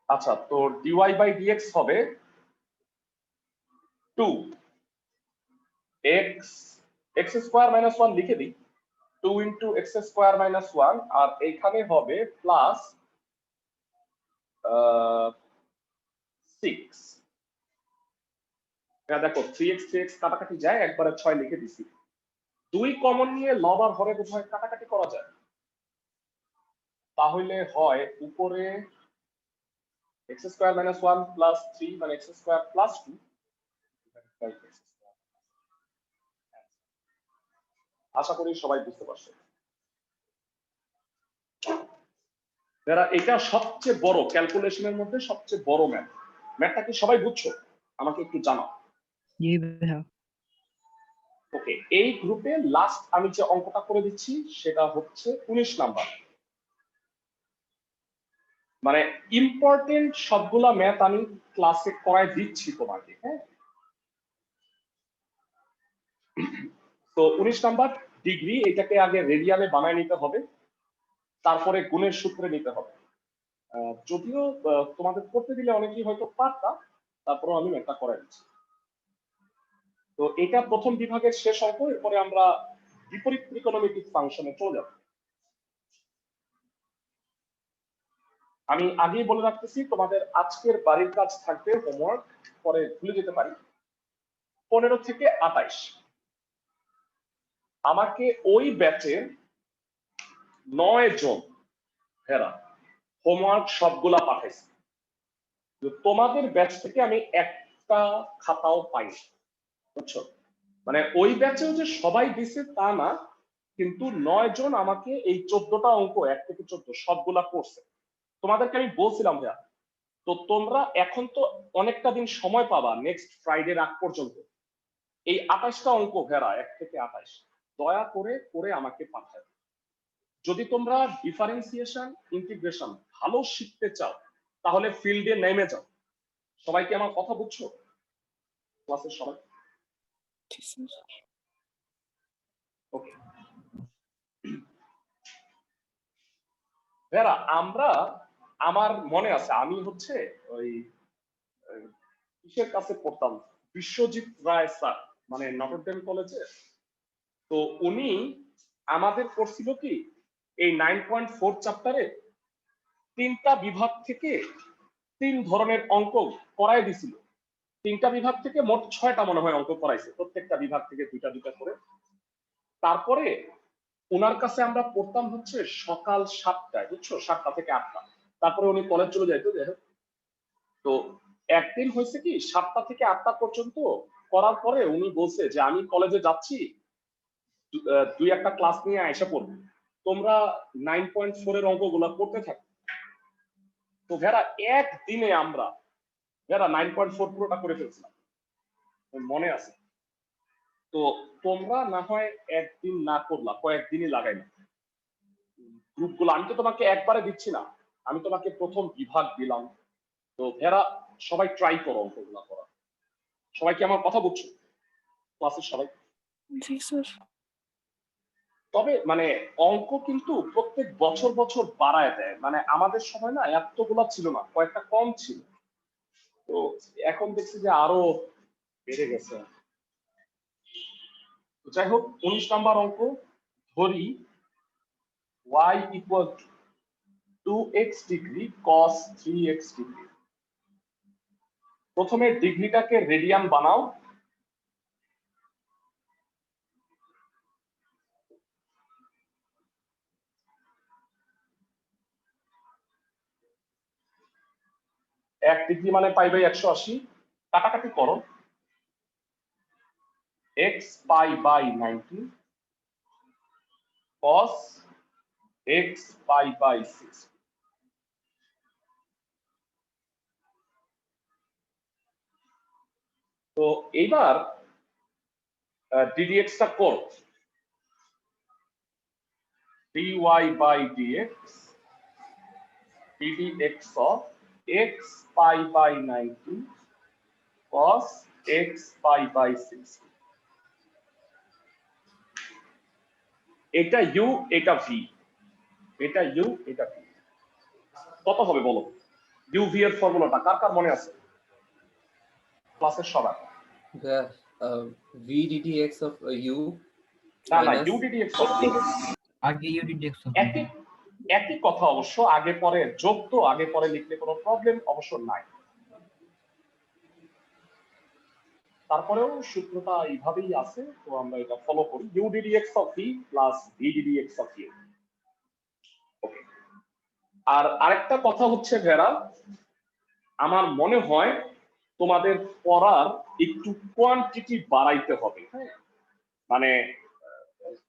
আচ্ছা, তো ডিওয়াই বাই ডিএক্স হবে 2 x x square minus one লিখে দিই, 2 into x square minus one, আর এইখানে হবে প্লাস 6। দেখো 3x 3x কাটাকাটি যায়, একবারে 6 লিখে দিছি। 2 কমন নিয়ে লব আর হরে বোধহয় কাটাকাটি করা যায়, তাহলে হয় উপরে x স্কয়ার মাইনাস 1 প্লাস 3 মানে x স্কয়ার প্লাস 2। আশা করি সবাই বুঝতে পারছে। যারা এটা সবচেয়ে বড় ক্যালকুলেশনের মধ্যে সবচেয়ে বড় ম্যাথ, ম্যাথটা কি সবাই বুঝছো? আমাকে একটু জানাও। জি ভাইয়া। ওকে, এই গ্রুপে লাস্ট আমি যে অঙ্কটা করে দিচ্ছি সেটা হচ্ছে 19 নাম্বার। মানে ইম্পর্টেন্ট সবগুলা ম্যাথ আমি ক্লাসে করায় দিচ্ছি তোমাকে, হ্যাঁ। তো 19 নাম্বার ডিগ্রি, এটাকে আগে রেডিয়ানে বানায় নিতে হবে, তারপরে গুণের সূত্রে নিতে হবে। যদিও তোমাদের করতে দিলে অনেকেই হয়তো পারতা, তারপরেও আমি একটা করে দিচ্ছি। তো এটা প্রথম বিভাগের শেষ অঙ্ক, এরপরে আমরা বিপরীত ত্রিকোণমিতিক ফাংশনে চলে যাব। আমি আগেই বলে রাখতেছি তোমাদের আজকের বাড়ির কাজ থাকবে হোমওয়ার্ক, পরে ভুলে যেতে পারি, 15 থেকে 28। আমাকে ওই ব্যাচের 9 জন হেরা হোমওয়ার্ক সবগুলা পাঠাইছে। তোমাদের ব্যাচ থেকে আমি একটা খাতাও পাইনি, বুঝছো? মানে ওই ব্যাচেও যে সবাই দিছে তা না, কিন্তু 9 জন আমাকে এই 14টা অঙ্ক 1 থেকে 14 সবগুলা করছে। তোমাদেরকে আমি বলছিলাম ভাইয়া, তো তোমরা এখন তো অনেকটা দিন সময় পাবা নেক্সট ফ্রাইডের আগ পর্যন্ত, এই 28টা অঙ্ক ভেড়া 1 থেকে 28 দয়া করে করে আমাকে পাঠাবে। যদি তোমরা ডিফারেন্সিয়েশন ইন্টিগ্রেশন ভালো শিখতে চাও তাহলে ফিল্ডে নেমে যাও। সবাই কি আমার কথা বুঝছো? ক্লাসের সবাই ওকে? ভেড়া আমরা, আমার মনে আছে আমি হচ্ছে ওই কিসের কাছে পড়তাম, বিশ্বজিৎ রায় স্যার, মানে নটরডেম কলেজে। তো উনি আমাদের করছিল কি এই 9.4 চ্যাপ্টারে 3টা বিভাগ থেকে 3 ধরনের অঙ্ক করাই দিছিল। 3টা বিভাগ থেকে মোট 6টা মনে হয় অঙ্ক করাইছে, প্রত্যেকটা বিভাগ থেকে 2টা 2টা করে। তারপরে ওনার কাছে আমরা পড়তাম হচ্ছে সকাল 7টায়, বুঝছো, 7টা থেকে 8টা। তারপরে উনি কলেজ চলে যাইতো। তো একদিন হয়েছে কি 7টা থেকে 8টা পর্যন্ত করার পরে উনি বলছে যে আমি কলেজে যাচ্ছি, 2-1টা ক্লাস নিয়ে আয়সা পড়বো, তোমরা 9.4 এর অঙ্কগুলো করতে থাকো। তো ভেড়া একদিনে আমরা ভেড়া 9.4 পুরোটা করে ফেলছিলাম, মনে আছে? তো তোমরা না হয় একদিন না করলা, কয়েকদিনই লাগাইলা গ্রুপগুলো। আমি তো তোমাকে একবারে দিচ্ছি না, আমি তোমাকে প্রথম বিভাগ দিলাম। তো ভেড়া সবাই ট্রাই করো অঙ্কগুলো করা। সবাই কি আমার কথা বুঝছো ক্লাসের সবাই? জি স্যার। তবে মানে অঙ্ক কিন্তু প্রত্যেক বছর বছর বাড়ায় দেয়, মানে আমাদের সময় না এতগুলা ছিল না, কয়েকটা কম ছিল, তো এখন দেখছি যে আরো বেড়ে গেছে। যাই হোক, 19 নাম্বার অঙ্ক ধরি y equal to 2x degree cos 3x degree. প্রথমে ডিগ্রিটাকে রেডিয়ান বানাও। এক ডিগ্রি মানে পাই বাই 180, কাটাকাটি করো, x pi by 90 cos x pi by 6। তো এইবার ddx টা করো, dy by dx ddx of x pi by 90 cos x pi by 60. এটা u, এটা v, এটা u, এটা v। কত হবে বলো? uv এর ফর্মুলাটা কার কার মনে আছে? ক্লাসের সবার? The v ddx of u না না, minus u ddx of v। আগে ইউনিট ডেক্স একই কথা অবশ্য, আগে পরে যোগ তো, আগে পরে লিখলে কোনো প্রবলেম অবশ্য নাই। তারপরেও সূত্রটা এইভাবেই আছে, তো আমরা এটা ফলো করি, u ddx of v plus v ddx of u। ওকে, আর আরেকটা কথা হচ্ছে ভেরা, আমার মনে হয় তোমাদের পড়ার একটু কোয়ান্টিটি বাড়াইতে হবে। হ্যাঁ, মানে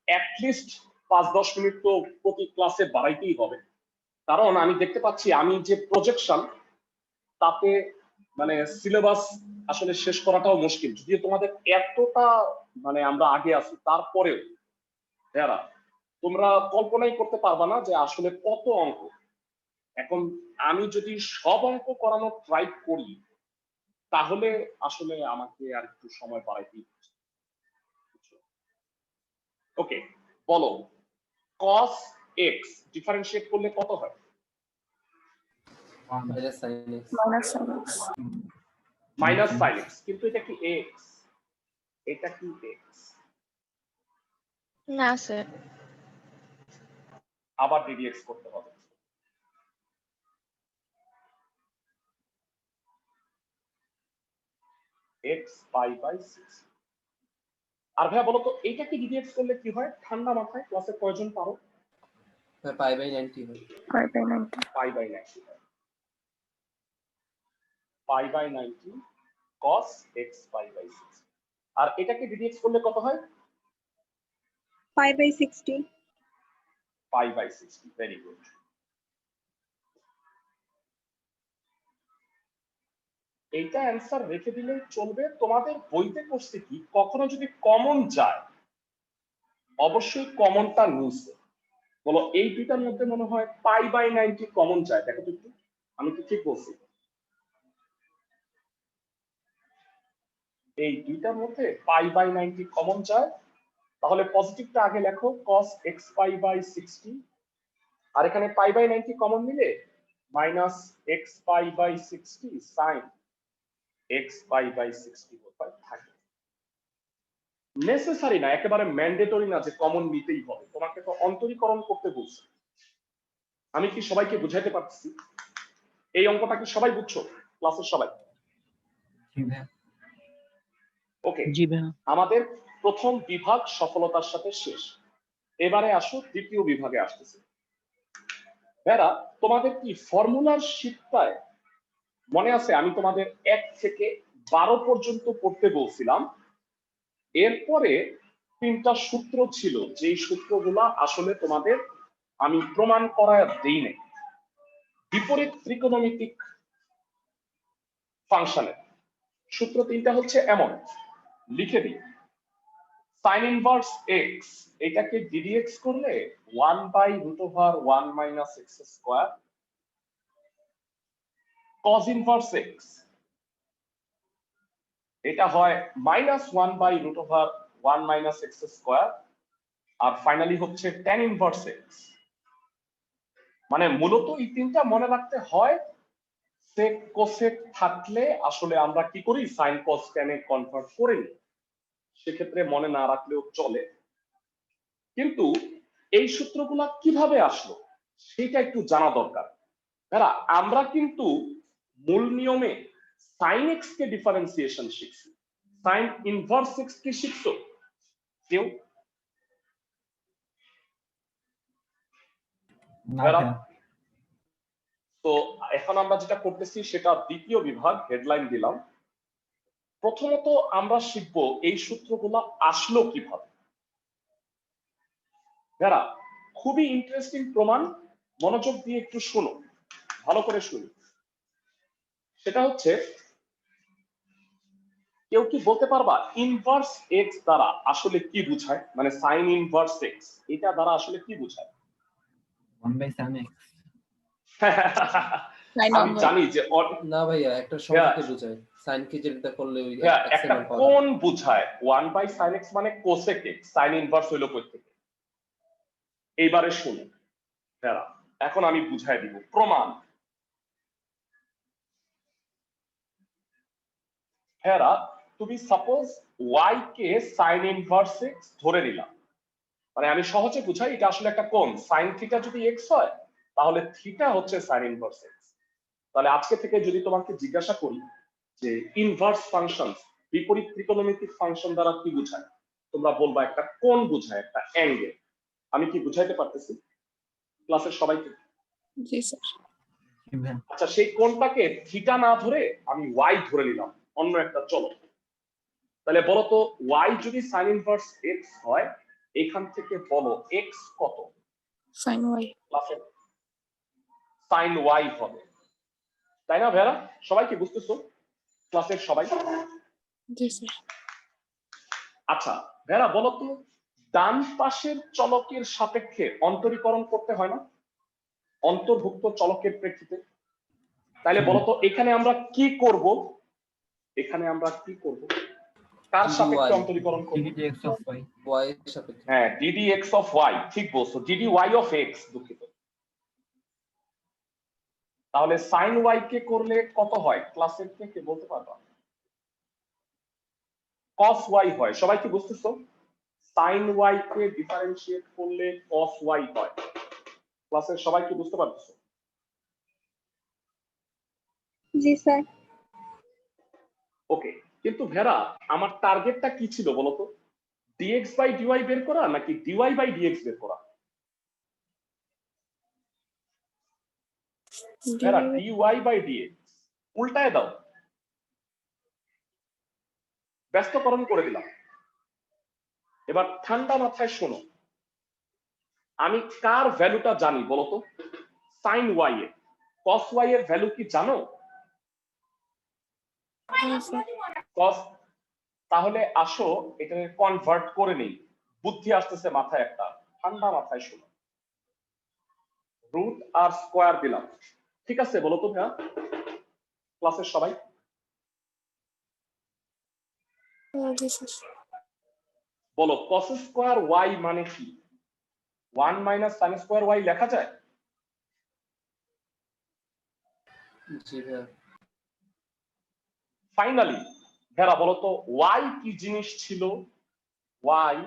অ্যাটলিস্ট 5-10 মিনিট তো প্রতি ক্লাসে বাড়াইতেই হবে, কারণ আমি দেখতে পাচ্ছি আমি যে প্রজেকশন তাতে মানে সিলেবাস আসলে শেষ করাটাও মুশকিল, যদিও তোমাদের এতটা মানে আমরা আগে আছি, তারপরেও যারা তোমরা কল্পনাই করতে পারবা না যে আসলে কত অঙ্ক। এখন আমি যদি সব অঙ্ক করানোর ট্রাই করি তাহলে আসলে আমাকে আর একটু সময় বাড়াইতেই হচ্ছে। ওকে, বলো cos x ডিফারেন্সিয়েট করলে কত হয়? minus sin x minus sin x। Minus sin x, কিন্তু এটা কি x? এটা কি x? না স্যার। আবার ddx করতে হবে। x pi by 6। আর ভাইয়া বলো তো এইটা কি ddx করলে কি হয়? ঠান্ডা মাথায় ক্লাসে কয়জন পারো? pi by 90 হয়। 5/90। pi by 90 হয়। pi by 90 cos x pi by 6। আর এটাকে ddx করলে কত হয়? 5/60 pi by 60। Very good. এইটা অ্যান্সার রেখে দিলেই চলবে। তোমাদের বইতে করছে কি, কখনো যদি কমন যায় অবশ্যই কমনটা নিছে। বলো এই দুইটার মধ্যে মনে হয় পাই বাই 90 কমন যায়, দেখো তো একটু, আমি কি ঠিক বলছি? এই দুইটার মধ্যে পাই বাই 90 কমন যায়, তাহলে পজিটিভটা আগে লেখো cos x pi by 60, আর এখানে পাই বাই 90 কমন নিলে minus x pi by 60 sin x pi by 60 থাকে। নেসেসারি না, একেবারে ম্যান্ডেটরি না যে কমন নিতেই হবে, তোমাকে তো অন্তরীকরণ করতে বলছে। আমি কি সবাইকে বুঝাইতে পারছি? এই অঙ্কটা কি সবাই বুঝছো ক্লাসের সবাই? ওকে, জি ভাইয়া। আমাদের প্রথম বিভাগ সফলতার সাথে শেষ, এবারে আসো দ্বিতীয় বিভাগে আসতেছে। ভেরা, তোমাদের কি ফর্মুলার শীটটায় মনে আছে আমি তোমাদের 1 থেকে 12 পর্যন্ত পড়তে বলছিলাম, এরপরে 3টা সূত্র ছিল, যেই সূত্রগুলা আসলে তোমাদের আমি প্রমাণ করা দেই নাই। বিপরীত ত্রিকোণমিতিক ফাংশনের সূত্র 3টা হচ্ছে এমন, লিখে দিই। sin ইনভার্স x এটাকে ddx করলে 1/√1 - x square, cos inverse x এটা হয় -1/√1 - x স্কয়ার, আর ফাইনালি হচ্ছে tan ইনভার্স x। মানে মূলত এই তিনটা মনে রাখতে হয়। sec cosec থাকলে আসলে আমরা কি করি, sin cos tan এ কনভার্ট করে নিই, সেক্ষেত্রে মনে না রাখলেও চলে। কিন্তু এই সূত্রগুলা কিভাবে আসলো সেটা একটু জানা দরকার। তারা আমরা কিন্তু মূল নিয়মে sin x কে ডিফারেন্সিয়েশন শিখছি, sin ইনভার্স x কে শিখছো কেউ? তো এখন আমরা যেটা করতেছি সেটা দ্বিতীয় বিভাগ, হেডলাইন দিলাম। প্রথমত আমরা শিখবো এই সূত্রগুলো আসলো কিভাবে। যারা খুবই ইন্টারেস্টিং প্রমাণ, মনোযোগ দিয়ে একটু শোনো, ভালো করে শুনি। সেটা হচ্ছে, কেউ কি বলতে পারবা ইনভার্স এক্স দ্বারা আসলে কি বোঝায়? মানে সাইন ইনভার্স এক্স এটা দ্বারা আসলে কি বোঝায়? 1/sin x। Sin আমি 1 জানি যে না ভাইয়া একটা সংখ্যাকে বোঝায় সাইন কে যেটা করলে ওই ভাইয়া, x একটা এর মান পাওয়া কোণ বুঝায় 1/sin x মানে cosec x, sin ইনভার্স হইলো কই থেকে? এইবারে শুনুন ভাইয়া, এখন আমি বুঝাই দিব প্রমাণ। ভাইয়া, তুমি সাপোজ y কে sin ইনভার্স x ধরে নিলাম, মানে আমি সহজে বুঝাই, এটা আসলে একটা কোণ, sin থিটা যদি x হয় তাহলে থিটা হচ্ছে sin ইনভার্স x। তাহলে আজকে থেকে যদি তোমাকে জিজ্ঞাসা করি যে ইনভার্স ফাংশন, বিপরীত ত্রিকোণমিতিক ফাংশন দ্বারা কি বোঝায়, তোমরা বলবা একটা কোণ বোঝায়, একটা অ্যাঙ্গেল। আমি কি বুঝাইতে পারতেছি ক্লাসের সবাইকে? জি স্যার। জি ভাইয়া। আচ্ছা, সেই কোণটাকে থিটা না ধরে আমি y ধরে নিলাম, অন্য একটা চলক। তাহলে বলো তো y যদি sin ইনভার্স x হয়, এখান থেকে বলো x কত? sin y। ক্লাসের sin y হবে, তাই না ভাইয়া? সবাই কি বুঝতেছো ক্লাসের সবাই? জি স্যার। আচ্ছা ভাইয়া, বলো তো ডান পাশের চলকের সাপেক্ষে অন্তরীকরণ করতে হয় না অন্তর্ভুক্ত চলকের প্রেক্ষিতে? তাহলে বলো তো এখানে আমরা কি করব? এখানে আমরা কি করব? কার সাপেক্ষে অন্তরীকরণ করব? ddx of y। y এর সাপেক্ষে। হ্যাঁ, ddx of y, ঠিক বলছো, dy of x, দুঃখিত। তাহলে sin y কে করলে কত হয় ক্লাসের থেকে বলতে পারবা? cos y হয়, সবাই কি বুঝতেছো? sin y কে ডিফারেন্সিয়েট করলে cos y হয়, ক্লাসের সবাই কি বুঝতে পারতেছো? জি স্যার। ওকে, কিন্তু ভেরা আমার টার্গেটটা কি ছিল বলতো? dx বাই dy বের করা নাকি dy বাই dx বের করা? ভেরা dy বাই dx উল্টায় দাও, ব্যস্তকরণ করে দিলাম। এবার ঠান্ডা মাথায় শোনো, আমি কার ভ্যালুটা জানি বলতো? sin y এর। cos y এর ভ্যালু কি জানো? হ্যাঁ স্যার। cos, তাহলে আসো এটাকে কনভার্ট করে নেই, বুদ্ধি আসতেছে মাথায় একটা, ঠান্ডা মাথায় শোনো। রুট আর স্কয়ার দিলাম, ঠিক আছে বলো তো ভাইয়া ক্লাসের সবাই? জি স্যার। বলো cos স্কয়ার y মানে কি? 1 মাইনাস sin স্কয়ার y লেখা যায়? জি ভাইয়া। ফাইনালি ভেরা বলো তো y কি জিনিস ছিল? y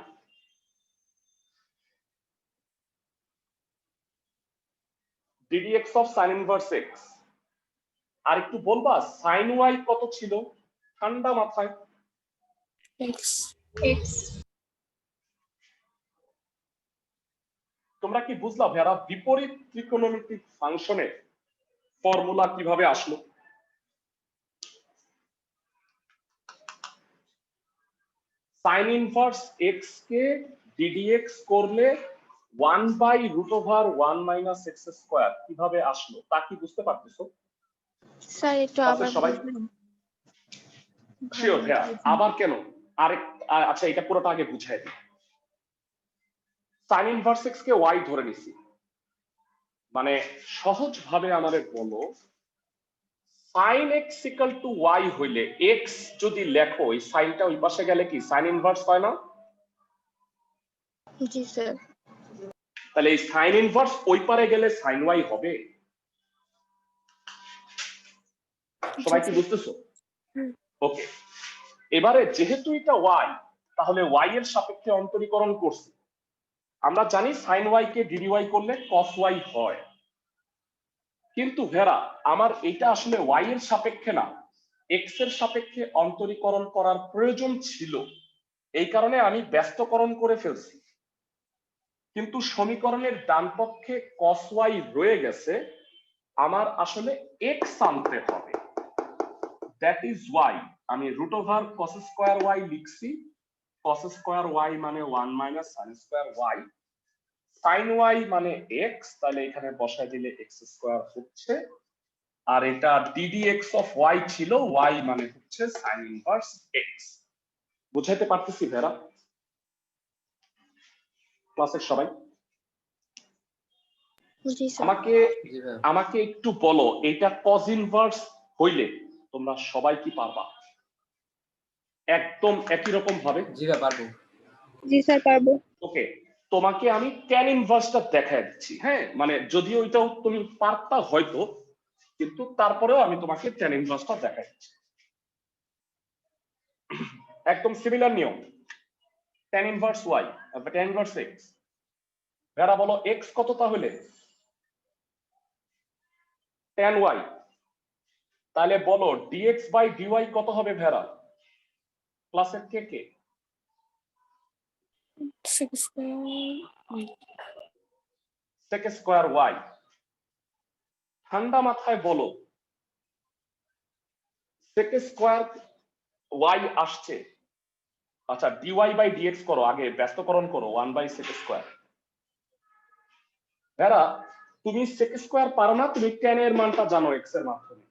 ddx of sin inverse x। আর একটু বলবা sin y কত ছিল ঠান্ডা মাথায়? x। তোমরা কি বুঝলা ভেরা বিপরীত ত্রিকোণমিতিক ফাংশনের ফর্মুলা কিভাবে আসলো? sin ইনভার্স x কে ddx করলে 1/√1 মাইনাস x স্কয়ার কিভাবে আসলো তা কি বুঝতে পারতেছো? স্যার একটু আবার সবাই বলবেন? শিওর ভাইয়া, আবার কেন? আরেক, আচ্ছা এটা পুরোটা আগে বুঝাই দিই। sin ইনভার্স x কে y ধরে নিছি, মানে সহজ ভাবে আমাদের বলো sin x equal to y হইলে x যদি লেখো এই সাইনটা ওই পাশে গেলে কি sin ইনভার্স হয় না? জি স্যার। তাহলে এই sin ইনভার্স ওই পারে গেলে sin y হবে। সবাই কি বুঝতেছো? ওকে, এবারে যেহেতু এটা y, তাহলে y এর সাপেক্ষে অন্তরীকরণ করছি। আমরা জানি sin y কে dy করলে cos y হয়, কিন্তু ভেরা আমার এটা আসলে y এর সাপেক্ষে না x এর সাপেক্ষে অন্তরীকরণ করার প্রয়োজন ছিল, এই কারণে আমি ব্যস্তকরণ করে ফেলছি। কিন্তু সমীকরণের ডান পক্ষে cos y রয়ে গেছে, আমার আসলে x আনতে হবে। দ্যাট ইজ ওয়াই আমি √cos স্কয়ার y লিখছি। cos স্কয়ার y মানে 1 minus sin square y, sin y মানে x, তাহলে এখানে বসায় দিলে x স্কয়ার হচ্ছে, আর এটা ddx অফ y ছিল, y মানে হচ্ছে sin ইনভার্স x। বুঝাইতে পারতেছি ভেরা ক্লাসের সবাই? জি স্যার। আমাকে জি ভাই আমাকে একটু বলো এটা কজ ইনভার্স হইলে তোমরা সবাই কি পারবা একদম একই রকম ভাবে? জি ভাই পারবো। জি স্যার পারবো। ওকে, তোমাকে আমি ট্যান ইনভার্সটা দেখাই দিচ্ছি। হ্যাঁ, মানে যদিও এটাও তুমি পারতা হয়তো, কিন্তু তারপরেও আমি তোমাকে ট্যান ইনভার্সটা দেখাই দিচ্ছি। একদম সিমিলার নিয়ম। Tan inverse y tan inverse x. ভেড়া বলো এক্স কত তাহলে? Tan y. তাহলে বলো ডিএক্স বাই ডিওয়াই কত হবে ভেড়া? ক্লাসের কে কে? 6 স্কয়ার sec স্কয়ার ওয়াই। ঠান্ডা মাথায় বলো sec স্কয়ার ওয়াই আসছে, আচ্ছা ডিওয়াই বাই ডিএক্স করো, আগে ব্যস্তকরণ করো 1 বাই sec স্কয়ার। ভেড়া তুমি sec স্কয়ার পারো না, তুমি tan এর মানটা জানো এক্স এর মাধ্যমে,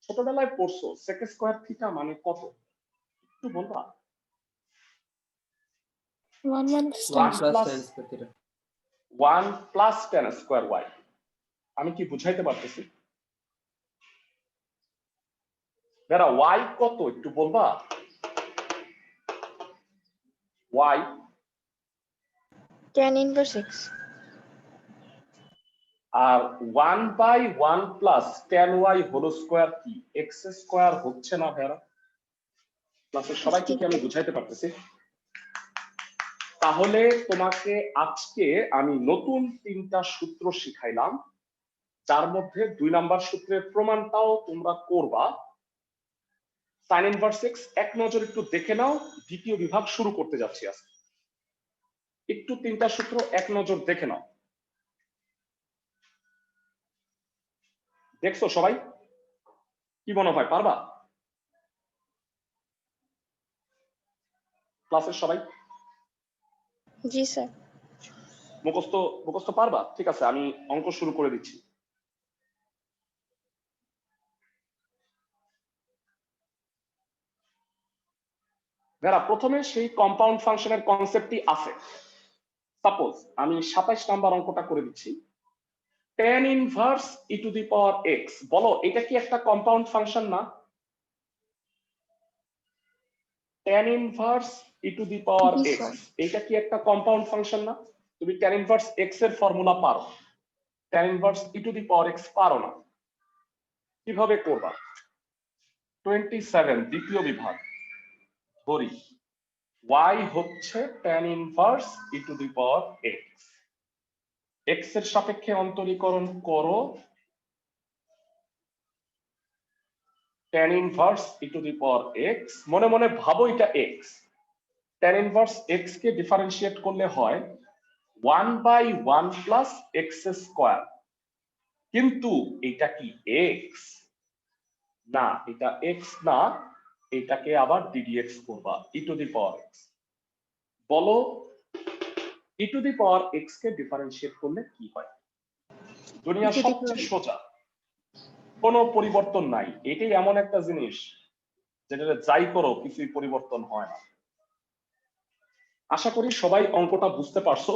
ছোটবেলায় পড়ছো sec স্কয়ার থিটা মানে কত একটু বলবা? 1 minus 1 10 plus plus 10 square theta. 1 plus tan square y. আমি কি বুঝাইতে পারতেছি? ভেড়া ওয়াই কত একটু বলবা? Y tan inverse x। আর 1 বাই 1 plus tan y whole square কি এক্স স্কয়ার হচ্ছে না ভেড়া? ক্লাসের সবাইকে কি আমি বুঝাইতে পারতেছি? তাহলে তোমাকে আজকে আমি নতুন 3টা সূত্র শিখাইলাম, যার মধ্যে 2 নাম্বার সূত্রের প্রমাণটাও তোমরা করবা। sin ইনভার্স x এক নজর একটু দেখে নাও, দ্বিতীয় বিভাগ শুরু করতে যাচ্ছি আজকে। একটু 3টা সূত্র এক নজর দেখে নাও। দেখছো সবাই? কি মনে হয় পারবা? ক্লাসের সবাই জি স্যার। মুখস্থ মুখস্থ পারবা? ঠিক আছে, আমি অঙ্ক শুরু করে দিচ্ছি। যারা প্রথমে সেই কম্পাউন্ড ফাংশনের কনসেপ্টটি আছে। সাপোজ আমি 27 নাম্বার অঙ্কটা করে দিচ্ছি। tan inverse e two the power x, বলো এটা কি একটা কম্পাউন্ড ফাংশন না? tan inverse e two the power G x sir. এটা কি একটা কম্পাউন্ড ফাংশন না? তুমি tan ইনভার্স x এর ফর্মুলা পারো, tan inverse e two the power x পারো না। কিভাবে করবা? 27 দ্বিতীয় বিভাগ ধরি y হচ্ছে tan inverse e two the power x, x এর সাপেক্ষে অন্তরীকরণ করো tan inverse e two the power x, মনে মনে ভাবো এটা x। tan ইনভার্স x কে ডিফারেন্সিয়েট করলে হয় 1 বাই 1 প্লাস x স্কয়ার, কিন্তু এটা কি x না, এটা x না, এটাকে আবার ddx করবা e two the power x। বলো e two the power x কে ডিফারেন্সিয়েট করলে কি হয়? দুনিয়া সবচেয়ে সোজা, কোনো পরিবর্তন নাই, এটাই এমন একটা জিনিস যেটা যাই করো কিছুই পরিবর্তন হয় না। আশা করি সবাই অঙ্কটা বুঝতে পারছো।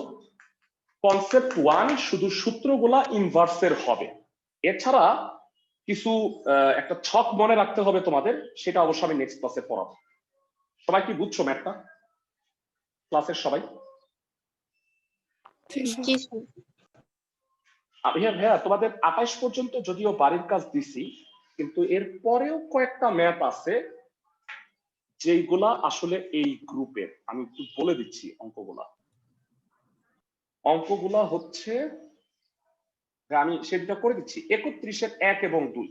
কনসেপ্ট 1 শুধু সূত্রগুলা ইনভার্সের হবে, এছাড়া কিছু একটা ছক মনে রাখতে হবে তোমাদের, সেটা অবশ্য আমি নেক্সট ক্লাসে পড়াবো। সবাই কি বুঝছো ম্যাথটা? ক্লাসের সবাই? জি স্যার। ভাইয়া তোমাদের 28 পর্যন্ত যদিও বাড়ির কাজ দিছি, কিন্তু এর পরেও কয়েকটা ম্যাথ আছে যেগুলা আসলে এই গ্রুপের। আমি একটু বলে দিচ্ছি অঙ্কগুলা হচ্ছে, আমি সেটা করে দিচ্ছি 31-এর 1 এবং 2,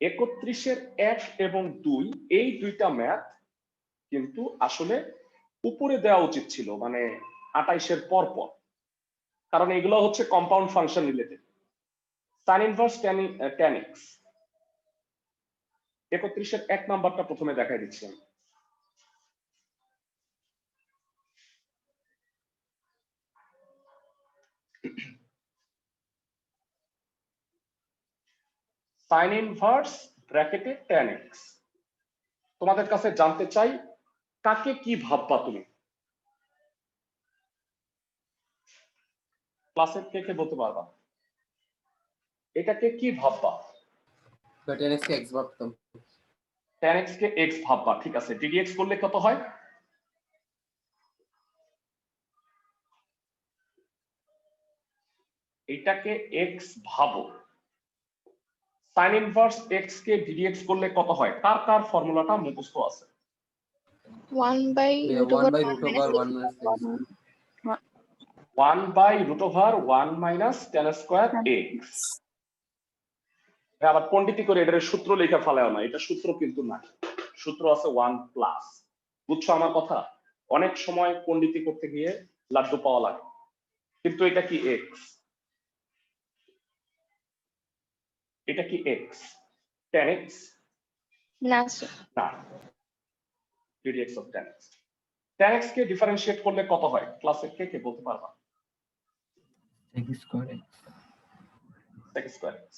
31-এর 1 এবং 2 এই দুইটা ম্যাথ কিন্তু আসলে উপরে দেওয়া উচিত ছিল, মানে 28-এর পর পর, কারণ এগুলো হচ্ছে compound function related. sin inverse tan x 31-এর 1 নাম্বারটা প্রথমে দেখাই দিচ্ছি আমি। sin ইনভার্স ব্র্যাকেটে tan x, তোমাদের কাছে জানতে চাই কাকে কি ভাববা তুমি? ক্লাসের কে কে বলতে পারবা এটাকে কি ভাববা? But 10x के x भागतम। tan x কে x ভাববা, ঠিক আছে। ddx করলে কত হয়? এটাকে x ভাবো, sin ইনভার্স x কে ddx করলে কত হয়? কার কার ফর্মুলাটা মুখস্থ আছে? 1 by Yeah, root 1 over by root over 1 minus x। 1 by root over 1 minus tan square x। আবার পণ্ডিতি করে এটার সূত্র লেখা ফেলাও না, এটা সূত্র কিন্তু না, সূত্র আছে 1 প্লাস। বুঝছো আমার কথা? অনেক সময় পণ্ডিতি করতে গিয়ে লাড্ডু পাওয়া লাগে, কিন্তু এটা কি x? এটা কি x? tan x না sir। না, ddx of tan x। tan x কে ডিফারেন্সিয়েট করলে কত হয়? ক্লাসের কে কে বলতে পারবা? sec square x। sec square x।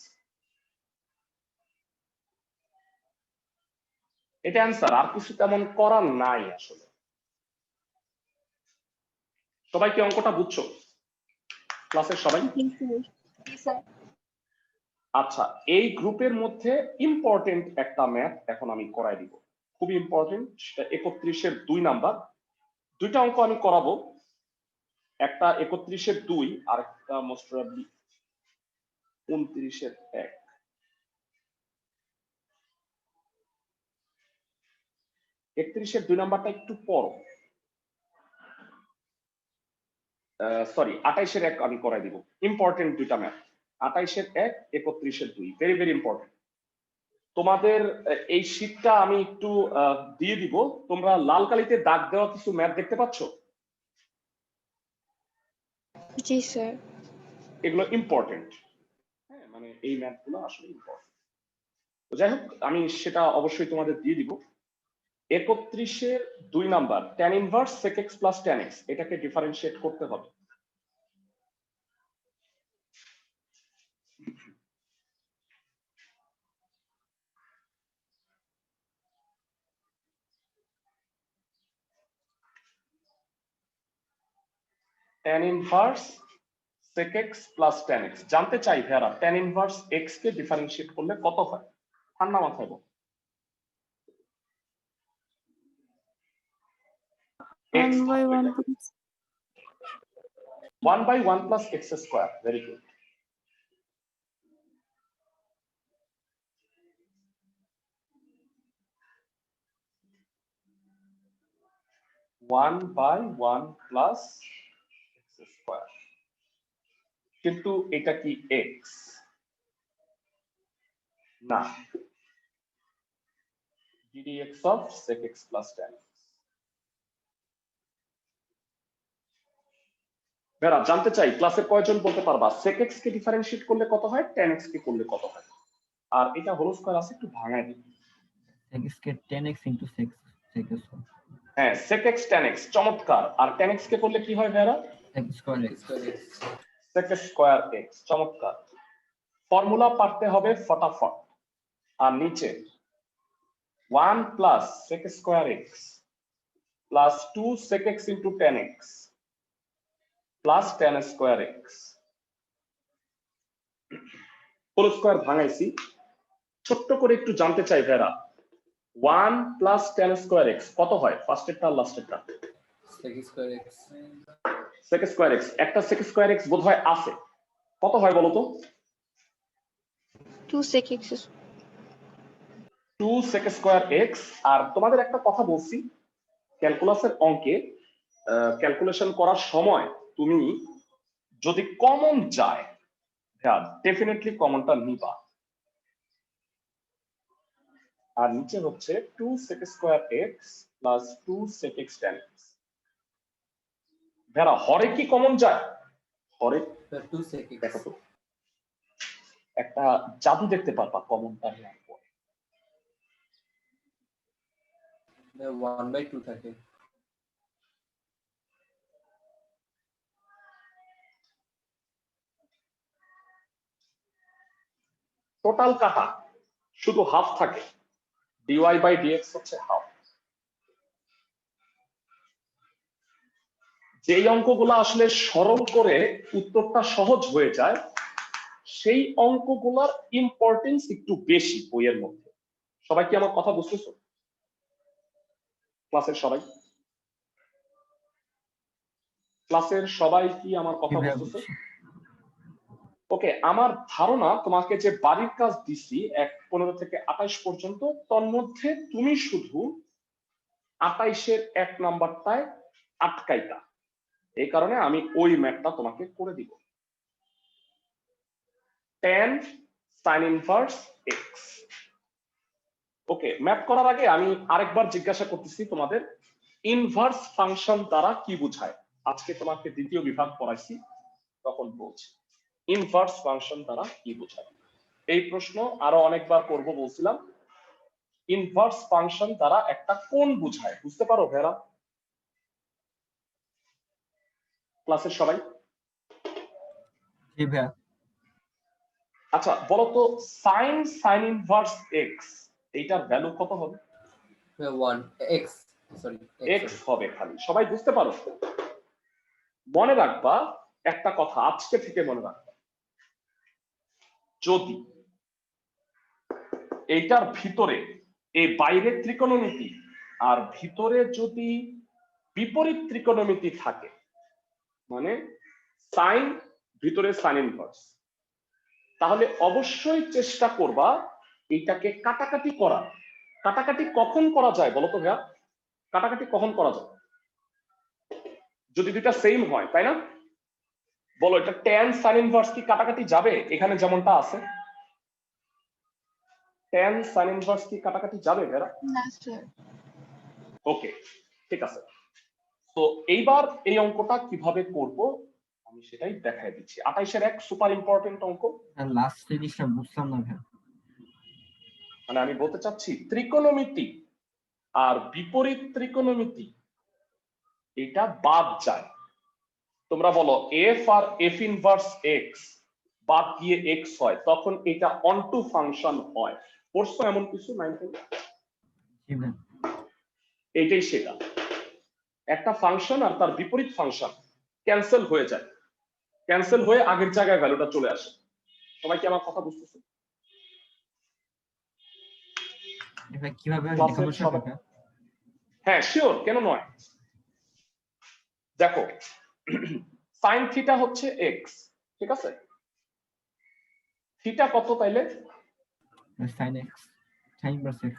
এটা অ্যান্সার, আর কিছু তেমন করার নাই আসলে। সবাই কি অঙ্কটা বুঝছো? ক্লাসের সবাই? আচ্ছা, এই গ্রুপের মধ্যে ইম্পর্টেন্ট একটা ম্যাথ এখন আমি করাই দিব, খুবই ইম্পর্টেন্ট। সেটা 31-এর 2 নাম্বার। দুইটা অঙ্ক আমি করাবো, একটা 31-এর 2 আর একটা মোস্ট প্রবাবলি 29-এর 1। একত্রিশের 2 নাম্বারটা একটু পড়ো, সরি 28-এর 1 আমি করাই দিব। ইম্পর্টেন্ট দুইটা ম্যাথ, 28-এর 1, 31-এর 2, ভেরি ভেরি ইম্পর্টেন্ট। তোমাদের এই শীটটা আমি একটু দিয়ে দিব, তোমরা লাল কালিতে দাগ দেওয়া কিছু ম্যাথ দেখতে পাচ্ছ? জি স্যার। এগুলো ইম্পর্টেন্ট, হ্যাঁ, মানে এই ম্যাথগুলো আসলে ইম্পর্টেন্ট। তো যাই হোক, আমি সেটা অবশ্যই তোমাদের দিয়ে দিব। 31-এর 2 number tan inverse sec x plus tan x, এটাকে ডিফারেন্সিয়েট করতে হবে। tan inverse sec x plus tan x জানতে চাই ভাইরা, tan ইনভার্স x কে ডিফারেন্সিয়েট করলে কত হয়? ঠান্ডা মাথায় বল। 1 by 1 plus 1 by 1 plus x square, very good। One by one plus x square, কিন্তু এটা কি এক্স? না, ddx of sec x plus tan x। Bera জানতে চাই ক্লাসে কয়জন বলতে পারবা sec x কে ডিফারেন্সিয়েট করলে কত হয়, tan x কে করলে কত হয়? আর এটা হোল স্কয়ার আছে, একটু ভাঙায় দিই। sec x কে 10x into sec square। হ্যাঁ, sec x tan x, চমৎকার। আর tan x কে করলে কি হয় Bera? sec square x। sec square x, চমৎকার। ফর্মুলা পারতে হবে ফটাফট। আর নিচে 1 plus sec square x plus 2 sec x into tan x plus tan square x, whole square ভাঙাইছি। ছোট্ট করে একটু জানতে চাই ভাইরা, 1 plus tan square x কত হয়? ফার্স্টেরটা লাস্টেরটা? sec square x। sec square x, একটা sec square x বোধহয় আছে, কত হয় বলো তো? 2 sec x। 2 sec square x। আর তোমাদের একটা কথা বলছি, ক্যালকুলাসের অঙ্কে ক্যালকুলেশন করার সময় তুমি যদি কমন যায়, হ্যাঁ ডেফিনেটলি কমনটা নিবা। আর নিচে হচ্ছে 2 sec square x plus 2 sec x tan x। ভেড়া হরে কি কমন যায়? হরে 2 sec x। দেখো তো, একটা জাদু দেখতে পারবা কমনটা নেওয়ার পর। 1 by 2 থাকে। টোটাল কাটা শুধু হাফ থাকে, dy by dx হচ্ছে হাফ। যেই অঙ্কগুলো আসলে সরল করে উত্তরটা সহজ হয়ে যায় সেই অঙ্কগুলোর ইম্পর্টেন্স একটু বেশি বইয়ের মধ্যে। সবাই কি আমার কথা বুঝতেছো? ক্লাসের সবাই কি আমার জি কথা ভাইয়া বুঝতেছো? বুঝছি। ওকে, আমার ধারণা তোমাকে যে বাড়ির কাজ দিছি 1-15 থেকে 28 পর্যন্ত, তন্মধ্যে তুমি শুধু 28-এর 1 নাম্বারটায় আটকাইতা, এই কারণে আমি ওই ম্যাথটা তোমাকে করে দিব। tan sin inverse x। ওকে, ম্যাথ করার আগে আমি আরেকবার জিজ্ঞাসা করতেছি তোমাদের, ইনভার্স ফাংশন দ্বারা কি বোঝায়? আজকে তোমাকে দ্বিতীয় বিভাগ পড়াইছি তখন বলছি ইনভার্স ফাংশন দ্বারা কি বোঝায়। এই প্রশ্ন আরো অনেকবার করব বলছিলাম। ইনভার্স ফাংশন দ্বারা একটা কোণ বোঝায়, বুঝতে পারো ভেরা? ক্লাসের সবাই জি ভাইয়া। আচ্ছা বলো তো, sin ইনভার্স x এইটার ভ্যালু কত হবে? 1 x, সরি x হবে খালি। সবাই বুঝতে পারো? মনে রাখবা একটা কথা, আজকে থেকে মনে রাখবা, যদি এইটার ভিতরে এই বাইরের ত্রিকোণমিতি আর ভিতরে যদি বিপরীত ত্রিকোণমিতি থাকে, মানে সাইন ভিতরে সাইন ইনভার্স, তাহলে অবশ্যই চেষ্টা করবা এইটাকে কাটাকাটি করা। কাটাকাটি কখন করা যায় বলো তো ভাইয়া? কাটাকাটি কখন করা যায়? যদি দুইটা সেম হয়, তাই না? বলো, এটা tan sin ইনভার্স কি কাটাকাটি যাবে? এখানে যেমনটা আছে tan sin ইনভার্স কি কাটাকাটি যাবে ভাইয়া? না স্যার। ওকে, ঠিক আছে। তো এইবার এই অঙ্কটা কিভাবে করব আমি সেটাই দেখাই দিচ্ছি। 28-এর 1 সুপার ইম্পর্টেন্ট অঙ্ক। লাস্ট জিনিসটা বুঝলাম না ভাইয়া। মানে আমি বলতে চাচ্ছি ত্রিকোণমিতি আর বিপরীত ত্রিকোণমিতি এটা বাদ যায়। তোমরা বলো f আর f ইনভার্স x বাদ গিয়ে x হয়, তখন এটা অনটু ফাংশন হয়। পড়ছো এমন কিছু 9 থেকে? জি ভাইয়া। এইটাই সেটা, একটা ফাংশন আর তার বিপরীত ফাংশন ক্যান্সেল হয়ে যায়, ক্যান্সেল হয়ে আগের জায়গায় ভ্যালুটা চলে আসে। সবাই কি আমার কথা বুঝতেছে? এটা কিভাবে ক্লাসের দেখাবো সবাই ভাইয়া? হ্যাঁ শিওর, কেন নয়। দেখো সাইন থিটা হচ্ছে x, ঠিক আছে? থিটা কত তাইলে? sin x, sin inverse x।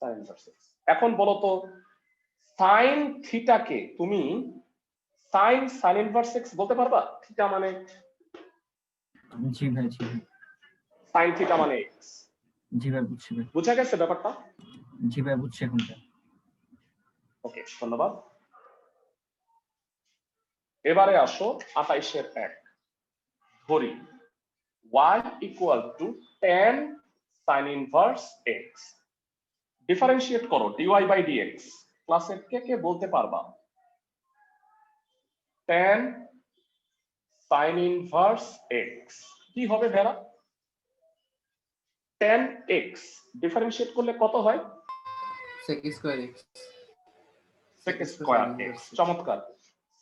sin inverse x। এখন বলো তো সাইন থিটাকে তুমি sin ইনভার্স x বলতে পারবা? থিটা মানে জি ভাই, জি ভাই। সাইন থিটা মানে x। জি ভাই বুঝছি ভাই। বুঝা গেছে ব্যাপারটা? জি ভাই বুঝছি এখন ভাই। ওকে, ধন্যবাদ। এবারে আসো 28-এর 1 ধরি y equal to tan sin inverse x। Differentiate করো dy বাই dx। ক্লাসের কে কে বলতে পারবা tan sin ইনভার্স x কি হবে ভেরা? tan x ডিফারেন্সিয়েট করলে কত হয়? sec square x, sec square x। চমৎকার,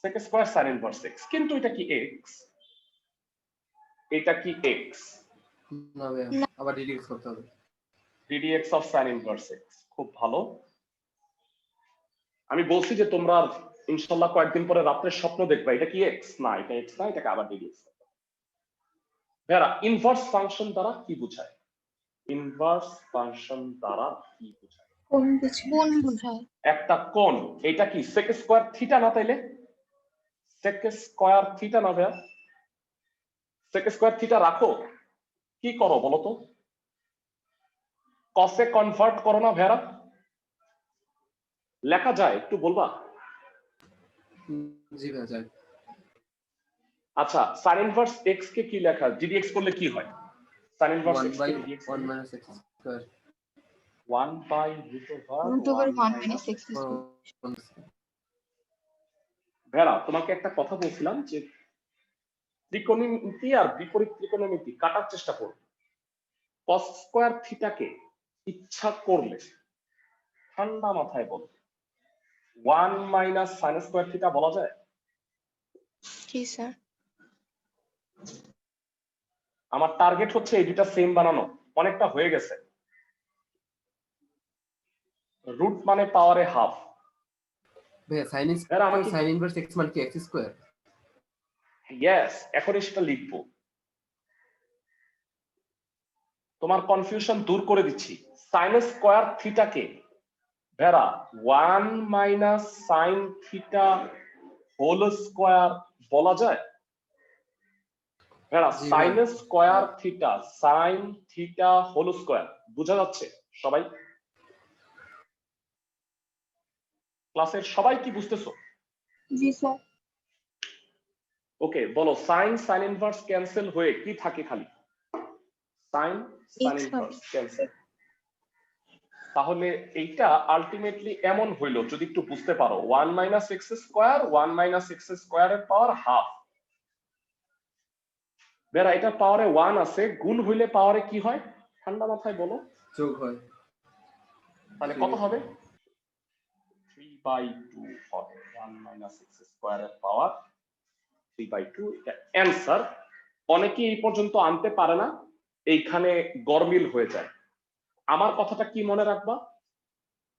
sec square sin inverse x। কিন্তু এটা কি x? এটা কি x? না ভাইয়া, আবার ডিডক্ট করতে হবে। ddx of sin inverse x। খুব ভালো। আমি বলছি যে তোমরা ইনশাআল্লাহ কয়েকদিন পরে রাত্রে স্বপ্ন দেখবা এটা কি x? না, এটা x না, এটাকে আবার ddx। ভেরা, ইনভার্স ফাংশন দ্বারা কি বোঝায়? ইনভার্স ফাংশন দ্বারা কি বোঝায়? কোন বুঝায়? কোন বুঝায়? একটা কোণ। এটা কি sec স্কয়ার থিটা না? তাইলে sec স্কয়ার থিটা না ভাইয়া? sec স্কয়ার থিটা রাখো, কি করো বলো তো? কসে কনভার্ট করো না ভেরা? লেখা যায় একটু বলবা? জি ভাইয়া যাই। আচ্ছা, sin ইনভার্স x কে কি লেখা? ddx করলে কি হয়? sin ইনভার্স 1 x বাই কে ddx 1 মাইনাস x স্কয়ার। 1 বাই root over 1 minus x square. ভেরা, তোমাকে একটা কথা বলছিলাম যে ত্রিকোণমিতি আর বিপরীত ত্রিকোণমিতি কাটার চেষ্টা করো। cos স্কয়ার থিটাকে ইচ্ছা করলে ঠান্ডা মাথায় বলো 1 মাইনাস sin স্কয়ার থিটা বলা যায়? জি স্যার। আমার টার্গেট হচ্ছে এই দুটা সেম বানানো, অনেকটা হয়ে গেছে। রুট মানে পাওয়ারে হাফ। ভাইয়া সাইন ভাইয়া আমাকে সাইন ইনভার্স এক্স মানে কি এক্স স্কোয়ার? ইয়েস, এখনই সেটা লিখবো। তোমার কনফিউশন দূর করে দিচ্ছি। সাইন স্কোয়ার থিটাকে ভেরা 1 minus sine theta whole square বলা যায়? ভেরা জি সাইন ভাই। Square theta, sine theta whole square বোঝা যাচ্ছে সবাই? ক্লাসের সবাই কি বুঝতেছো? জি স্যার। ওকে, বলো সাইন সাইন ইনভার্স ক্যান্সেল হয়ে কি থাকে খালি? সাইন সাইন X ইনভার্স হবে। ক্যান্সেল। তাহলে এইটা আলটিমেটলি এমন হইলো, যদি একটু বুঝতে পারো, 1 minus x square, 1 minus x স্কোয়ারের পাওয়ার হাফ। বেরা এটা পাওয়ারে 1 আছে, গুণ হইলে পাওয়ারে কি হয়? ঠান্ডা মাথায় বলো। যোগ হয়। তাহলে কত হবে? 3/2 হবে। 1 মাইনাস এক্স স্কোয়ারের পাওয়ার 3/2, এটা অ্যান্সার। অনেকে এই পর্যন্ত আনতে পারে না, এইখানে গরমিল হয়ে যায়। আমার কথাটা কি মনে রাখবা?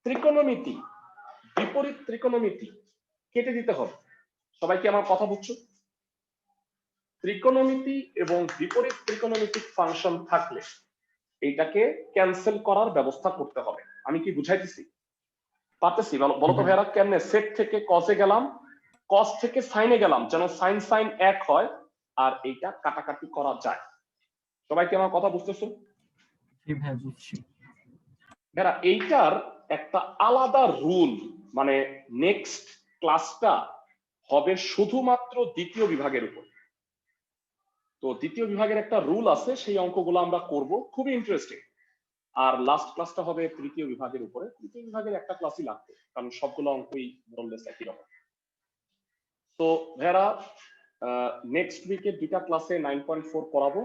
ত্রিকোণমিতি, বিপরীত ত্রিকোণমিতি কেটে দিতে হবে। সবাই কি আমার কথা বুঝছো? ত্রিকোণমিতি এবং বিপরীত ত্রিকোণমিতিক ফাংশন থাকলে এইটাকে ক্যান্সেল করার ব্যবস্থা করতে হবে। আমি কি বুঝাইতেছি? পারতেছি? বলো তো ভাইয়ারা, কেমনে? সেক থেকে কসে গেলাম, কস থেকে সাইনে গেলাম, যেন সাইন সাইন এক হয় আর এইটা কাটাকাটি করা যায়। সবাই কি আমার কথা বুঝতেছো? জি ভাই বুঝছি। ভাইয়ারা এইটার একটা আলাদা রুল, মানে নেক্সট ক্লাসটা হবে শুধুমাত্র দ্বিতীয় বিভাগের উপর। তো দ্বিতীয় বিভাগের একটা রুল আছে, সেই অঙ্কগুলো আমরা করব, খুবই ইন্টারেস্টিং। আর লাস্ট ক্লাসটা হবে তৃতীয় বিভাগের উপরে। তৃতীয় বিভাগের একটা ক্লাসই লাগবে, কারণ সবগুলো অঙ্কই মোরলেস একই রকম। তো ভাইয়ারা নেক্সট উইকের দুইটা ক্লাসে 9.4 করাবো।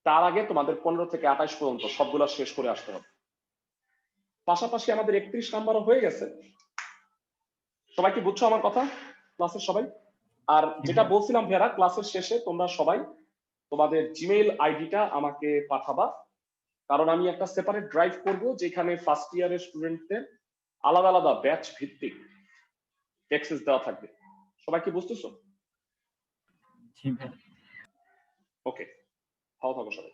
তার আগে তোমাদের 15 থেকে 28 পর্যন্ত সবগুলা শেষ করে আসতে হবে। পাশাপাশি আমাদের 31 নাম্বারও হয়ে গেছে। সবাই কি বুঝছো আমার কথা ক্লাসের সবাই? আর যেটা বলছিলাম ভাইয়ারা, ক্লাসের শেষে তোমরা সবাই তোমাদের জিমেইল আইডিটা আমাকে পাঠাবা, কারণ আমি একটা সেপারেট ড্রাইভ করব যেখানে ফার্স্ট ইয়ারের স্টুডেন্টদের আলাদা আলাদা ব্যাচ ভিত্তিক অ্যাক্সেস দেওয়া থাকবে। সবাই কি বুঝতেছো? জি ভাই। ওকে, ভালো থাকো সবাই।